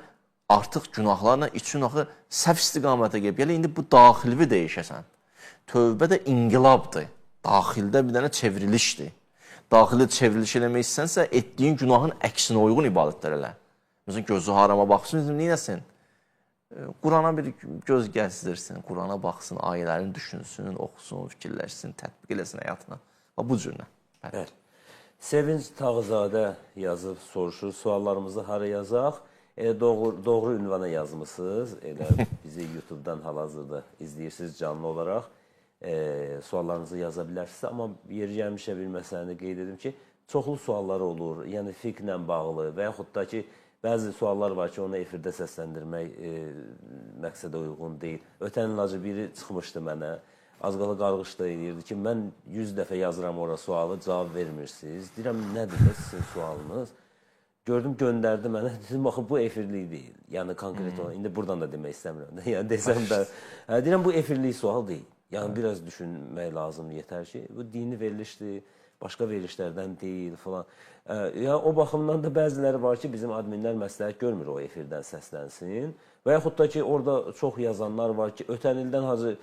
artıq günahlarla için axı səhv istiqamətə gəlib. Gələ, indi bu daxilvi dəyişəsən. Tövbə də inqilabdır. Daxildə bir dənə çevrilişdir. Daxildə çevriliş eləmək istənsənsə, etdiyin günahın əksinə uyğun ibadətlər elə. Məsələn, gözü harama baxsın, neynəsin? Qurana bir göz gəzdirsin, Qurana baxsın, ayələrini düşünsün, oxusun, fikirləşsin, tətbiq eləsin həyatına. Bu cürlə. Bəli. Sevinç Tağzadə yazıb soruşur, suallarımızı hara yazaq? Doğru ünvana yazmışsınız. Elə bizi YouTube-dan hal-hazırda izləyirsiniz canlı olaraq. Suallarınızı yaza bilərsiniz. Amma yeri gəlmişə bir məsələni qeyd edim ki, çoxlu suallar olur. Yəni fiqhlə bağlı və yaxud da ki, bəzi suallar var ki, onu efirdə səsləndirmək məqsədə uyğun deyil. Ötən ilacı biri çıxmışdı mənə. Az qala qarğış da edirdi ki, mən 100 dəfə yazıram ora sualı, cavab vermirsiniz. Deyirəm, nədir sizin sualınız? Gördüm, göndərdi mənə. Dedim, baxın, bu efirlik deyil. Yəni, konkret olan. İndi buradan da demək istəmirəm. Yəni, desəm də. Deyirəm, bu efirlik sual deyil. Yəni, biraz düşünmək lazımdır, yetər ki, bu dini verilişdir, başqa verilişlərdən deyil, falan. Yəni, o baxımdan da bəziləri var ki, bizim adminlər məsləhət görmür o efirdən səslənsin. Və yaxud da ki, orada çox yazanlar var ki, ötən ildən hazır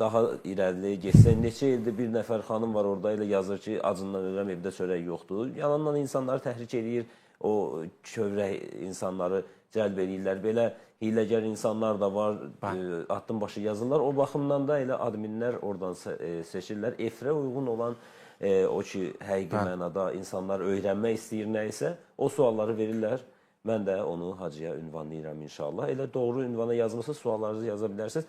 daha irəli geçsə, neçə ildir bir nəfər xanım var orada ilə yazır ki, acından ölürəm, evdə çörək yoxdur. Yalandan insanları təhrik edir, o kövrək insanları cəlb edirlər. Belə hiləgər insanlar da var, addım başı yazırlar. O baxımdan da elə adminlər oradan seçirlər. Efirə uyğun olan o ki, həqiqi mənada insanlar öyrənmək istəyir nə isə, o sualları verirlər. Mən də onu hacıya ünvanlayıram inşallah. Elə doğru ünvana yazmışsınız, suallarınızı yaza bilərsiniz.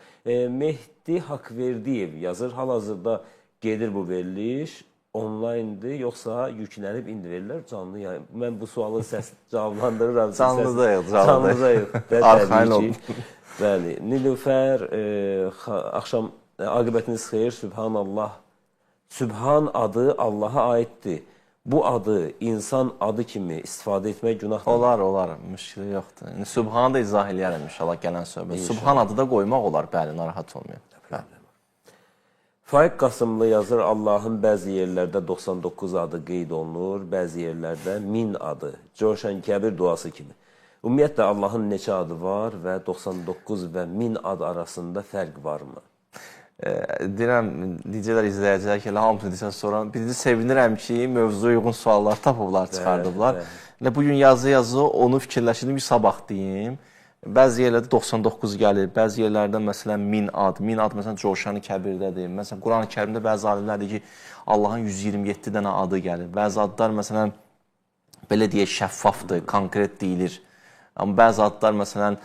Mehdi Haqverdiyev yazır, hal-hazırda gedir bu veriliş, onlayndır, yoxsa yüklənib indi verirlər canlı yayın. Mən bu sualı səs cavablandırıram. Canlıda yox, canlıda yox. Arxayın olun. Bəli, Nilüfər, axşam aqibətiniz xeyir, Sübhanallah. Sübhan adı Allaha aiddir. bu adı insan adı kimi istifadə etmək günahdır. Olar, müşkili yoxdur. İndi Subhanı da izah eləyərəm inşallah gələn söhbət. Subhan adı da qoymaq olar, bəli, narahat olmayın. Faiq Qasımlı yazır, Allahın bəzi yerlərdə 99 adı qeyd olunur, bəzi yerlərdə 1000 adı. Coşan Kəbir duası kimi. Ümumiyyətlə, Allahın neçə adı var və 99 və 1000 ad arasında fərq varmı? Deyirəm, necələr izləyəcək ki, hamısını desən sonra. Birinci sevinirəm ki, mövzuya uyğun suallar tapıblar, çıxardıblar. Bugün yazı onu fikirləşirdim ki, sabah deyim. Bəzi yerlərdə 99 gəlir, bəzi yerlərdə məsələn 1000 ad. 1000 ad məsələn Coşanı Kəbirdədir. Məsələn, Quran-ı Kərimdə bəzi alimlər deyir ki, Allahın 127 dənə adı gəlir. Bəzi adlar məsələn, belə deyək, şəffafdır, konkret deyilir. Amma bəzi adlar məsələn,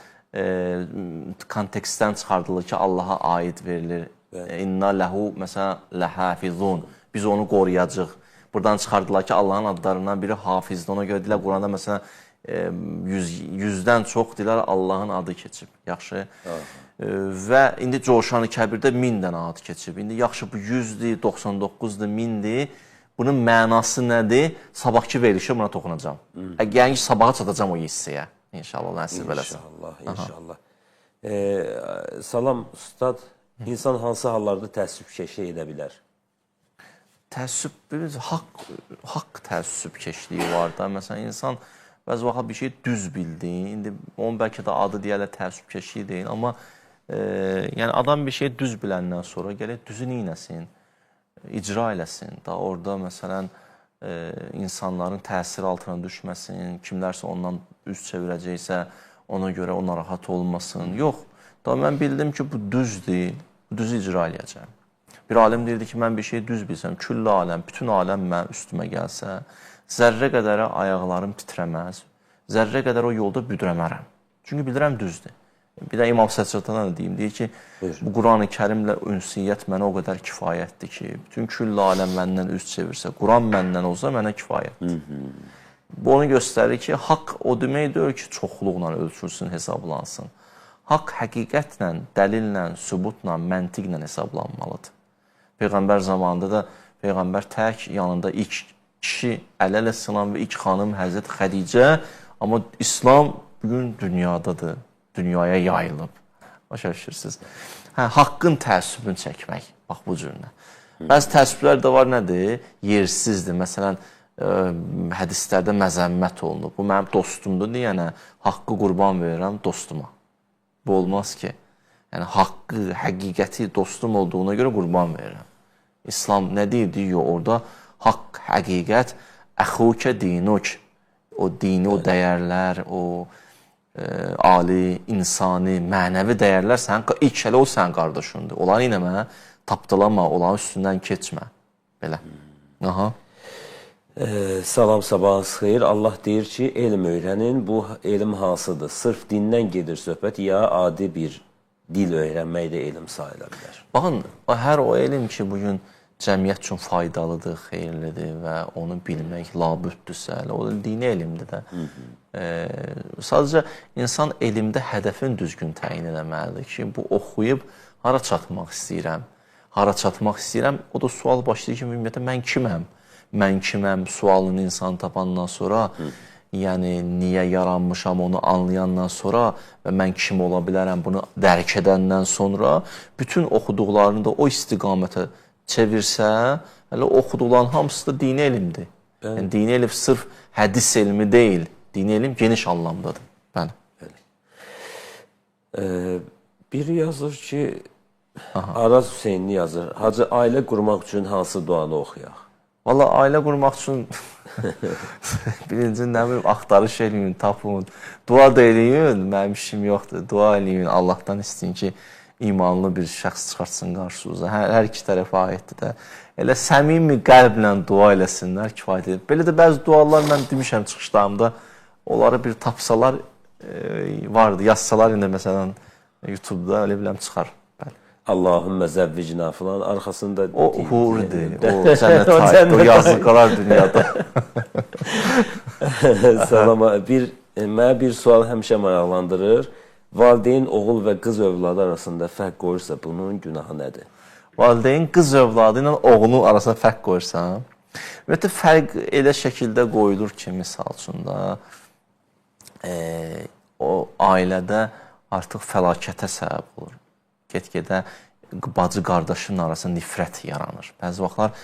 kontekstdən çıxardılır ki, Allaha aid verilir. İnna ləhu, məsələn, ləhafizun. Biz onu qoruyacaq. Buradan çıxardılar ki, Allahın adlarından biri hafizdir. Ona görə deyilər, Quranda məsələn, 100-dən çox deyilər, Allahın adı keçib. Yaxşı. Və indi Coşanı Kəbirdə 1000 dənə adı keçib. İndi yaxşı, bu 100-dir, 99-dur, 1000-dir. Bunun mənası nədir? Sabahki verilişə buna toxunacam. Yəni ki, sabaha çatacam o hissəyə. İnşallah, nəsib eləsin. İnşallah. Salam, Ustad. İnsan hansı hallarda təəssübkeşlik edə bilər? Təəssüb, haqq təəssübkeşliyi var da. Məsələn, insan bəzi vaxt bir şey düz bildi. İndi onun bəlkə də adı deyərlər təəssübkeşlik deyil. Amma yəni adam bir şey düz biləndən sonra gələk düzü neynəsin, icra eləsin. Da orada məsələn insanların təsiri altına düşməsin, kimlərsə ondan üz çevirəcəksə ona görə o narahat olmasın. Yox. Da mən bildim ki, bu düzdür, bu düzü icra eləyəcəm. Bir alim deyirdi ki, mən bir şey düz bilsəm, küllə aləm, bütün aləm mən üstümə gəlsə, zərrə qədərə ayaqlarım titrəməz, zərrə qədər o yolda büdrəmərəm. Çünki bilirəm düzdür. Bir də İmam Səccaddan da deyim, deyir ki, bu Quran-ı Kərimlə ünsiyyət mənə o qədər kifayətdir ki, bütün küllə aləm məndən üz çevirsə, Quran məndən olsa mənə kifayətdir. Bu onu göstərir ki, haqq o demək deyil ki, çoxluqla ölçülsün, hesablansın. Haqq həqiqətlə, dəlillə, sübutla, məntiqlə hesablanmalıdır. Peyğəmbər zamanında da Peyğəmbər tək yanında ilk kişi Əli əleyhissalam və ilk xanım Həzrət Xədicə, amma İslam bugün dünyadadır, dünyaya yayılıb. Başa düşürsünüz. Haqqın təəssübünü çəkmək, bax bu cürlə. Bəzi təəssüblər də var nədir? Yersizdir. Məsələn, hədislərdə məzəmmət olunub. Bu mənim dostumdur deyənə, haqqı qurban verirəm dostuma. Bu olmaz ki. Yəni, haqqı, həqiqəti dostum olduğuna görə qurban verirəm. İslam nə deyir? Deyir, orada haqq, həqiqət, əxukə dinuk. O dini, o dəyərlər, o ali, insani, mənəvi dəyərlər, ilk hələ o sənin qardaşındır. Onları inəmə, tapdalama, onların üstündən keçmə. Belə. Aha. Salam, sabahınız xeyir. Allah deyir ki, elm öyrənin. Bu elm hansıdır? Sırf dindən gedir söhbət, ya adi bir dil öyrənmək də elm sayıla bilər. Baxın, hər o elm ki, bugün cəmiyyət üçün faydalıdır, xeyirlidir və onu bilmək labüddürsə, o dini elmdir də. Sadəcə, insan elmdə hədəfin düzgün təyin eləməlidir ki, bu oxuyub hara çatmaq istəyirəm, hara çatmaq istəyirəm. O da sual başlayır ki, ümumiyyətlə, mən kiməm? Mən kiməm sualını insan tapandan sonra, yəni niyə yaranmışam onu anlayandan sonra və mən kim ola bilərəm bunu dərk edəndən sonra bütün oxuduqlarını da o istiqamətə çevirsə, hələ oxuduqların hamısı da dini elmdir. Yəni, dini elm sırf hədis elmi deyil, dini elm geniş anlamdadır. Bəli. Biri yazır ki, Araz Hüseynli yazır, Hacı ailə qurmaq üçün hansı duanı oxuyaq? Valla ailə qurmaq üçün birinci nə bilim, axtarış eləyin, tapın, dua da eləyin, mənim işim yoxdur, dua eləyin, Allahdan istəyin ki, imanlı bir şəxs çıxartsın qarşınıza, hər iki tərəfə aiddir də. Elə səmimi qəlblə dua eləsinlər, kifayət edir. Belə də bəzi dualar mən demişəm çıxışlarımda, onları bir tapsalar vardı, yazsalar indi məsələn YouTube-da elə biləm çıxar. Allahümmə zəvvicna falan, arxasında... O huridir, o cənnət aiddir, o yazıqalar dünyada. Salama, mənə bir sual həmişə maraqlandırır. Valideyn oğul və qız övladı arasında fərq qoyursa, bunun günahı nədir? Valideyn qız övladı ilə oğlunun arasında fərq qoyursa, Ümumiyyətlə, fərq elə şəkildə qoyulur ki, misal üçün da, o ailədə artıq fəlakətə səbəb olur. Get-gedə bacı-qardaşın arasında nifrət yaranır. Bəzi vaxtlar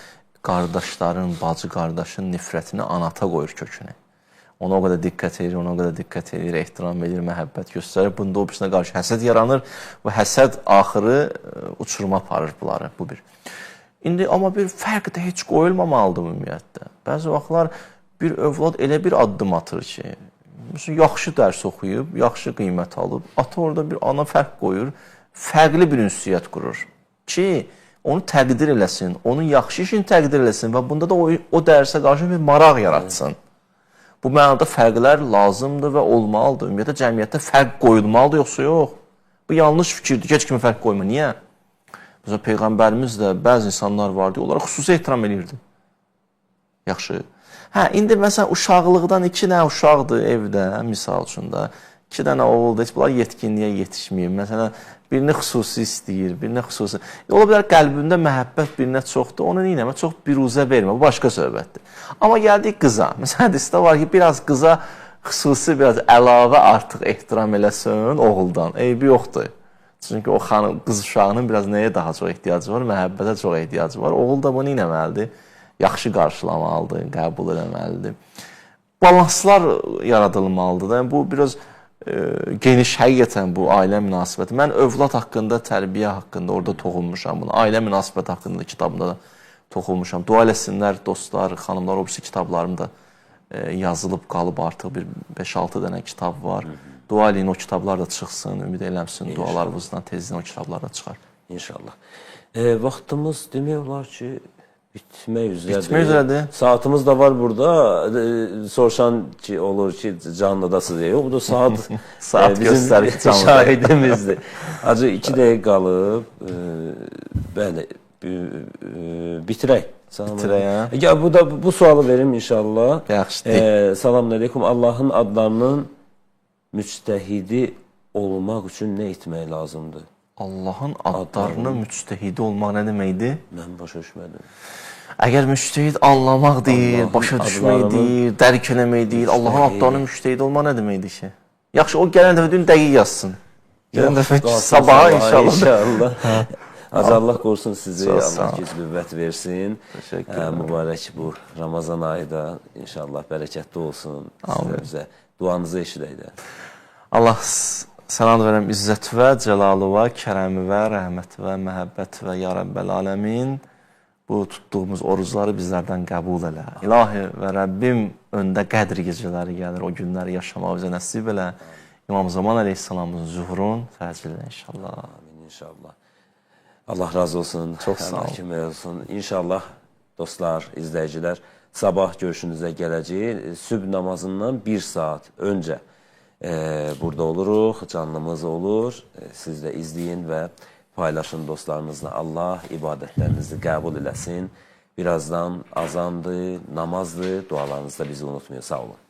qardaşların, bacı-qardaşın nifrətini anata qoyur kökünü. Ona o qədər diqqət edir, ona o qədər diqqət edir, ehtiram edir, məhəbbət göstərir. Bunda o birisine qarşı həsəd yaranır və həsəd axırı uçuruma aparır bunları, bu bir. İndi amma bir fərq də heç qoyulmamalıdır ümumiyyətlə. Bəzi vaxtlar bir övlad elə bir addım atır ki, yaxşı dərs oxuyub, yaxşı qiymət alıb, ata orada bir ana fərq qoyur, fərqli bir ünsiyyət qurur ki, onu təqdir eləsin, onun yaxşı işini təqdir eləsin və bunda da o dərsə qarşı bir maraq yaratsın. Bu mənada fərqlər lazımdır və olmalıdır. Ümumiyyətlə, cəmiyyətdə fərq qoyulmalıdır, yoxsa yox. Bu yanlış fikirdir, heç kimi fərq qoyma. Niyə? Mesela Peyğəmbərimiz də bəzi insanlar vardı, onlara xüsusi ehtiram edirdi. Yaxşı. Hə, indi məsələn, uşaqlıqdan 2 dənə uşaqdır evdə, misal üçün da. 2 dənə oğuldur, heç bunlar yetkinliyə yetişməyib. Məsələn, birini xüsusi istəyir, birini xüsusi. Ola bilər qəlbində məhəbbət birinə çoxdur, onu neynəmə, çox biruzə vermə, bu başqa söhbətdir. Amma gəldik qıza. Məsələn, hədisdə var ki, biraz qıza xüsusi, biraz əlavə artıq ehtiram eləsin oğuldan. Eybi yoxdur. Çünki o qız uşağının biraz nəyə daha çox ehtiyacı var? Məhəbbətə çox ehtiyacı var. Oğul da bunu neynəməlidir? Yaxşı qarşılamalıdır, qəbul eləməlidir. Balanslar yaradılmalıdır. Yəni, bu biraz geniş həqiqətən bu ailə münasibəti. Mən övlad haqqında, tərbiyə haqqında orada toxunmuşam bunu. Ailə münasibəti haqqında kitabımda da toxunmuşam. Dua eləsinlər, dostlar, xanımlar, o birisi kitablarımda yazılıb qalıb artıq bir 5-6 dənə kitab var. Dua eləyin, o kitablar da çıxsın, ümid eləmsin, dualarımızdan tezdən o kitablar da çıxar. İnşallah. Vaxtımız demək olar ki, bitmək üzrədir. Bitmək üzrədir. Saatımız da var burada. Soruşan ki, olur ki, canlıdasınız. Yox, bu da saat göstərir ki, canlıda. Şahidimizdir. Acı 2 dəqiqə qalıb. Bəli, bitirək. Bitirək, hə? Bu sualı verim inşallah. Yaxşı. Selamun aleyküm. Allahın adlarının müctəhidi olmaq üçün nə etmək lazımdır? Allahın adlarının müctəhidi olmaq nə deməkdir? Mən başa düşmədim. Əgər müctəhid anlamaq deyil, başa düşmək deyil, dərk eləmək deyil, Allahın adlarının müctəhidi olmaq nə deməkdir ki? Yaxşı, o gələn dəfə dün dəqiq yazsın. Gələn dəfə sabaha inşallah. Allah qorusun sizi, Allah güc qüvvət versin. Mübarək bu Ramazan ayı da inşallah bərəkətli olsun. Sizə duanızı eşidək də. Allah sənad verəm izzət və cəlalı və kərəmi və rəhmət və məhəbbət və ya Rəbbəl aləmin bu tutduğumuz orucları bizlərdən qəbul elə. İlahi və Rəbbim öndə qədr gecələri gəlir, o günləri yaşamaq bizə nəsib elə. İmam Zaman əleyhissalamın zuhurun fərcil inşallah. Amin inşallah. Allah razı olsun. Çox sağ olun. İnşallah dostlar, izləyicilər, sabah görüşünüzə gələcək. Sübh namazından 1 saat öncə burada oluruq, canlımız olur. Siz də izləyin və paylaşın dostlarınızla. Allah ibadətlərinizi qəbul eləsin. Birazdan azandır, namazdır. Dualarınızda bizi unutmayın. Sağ olun.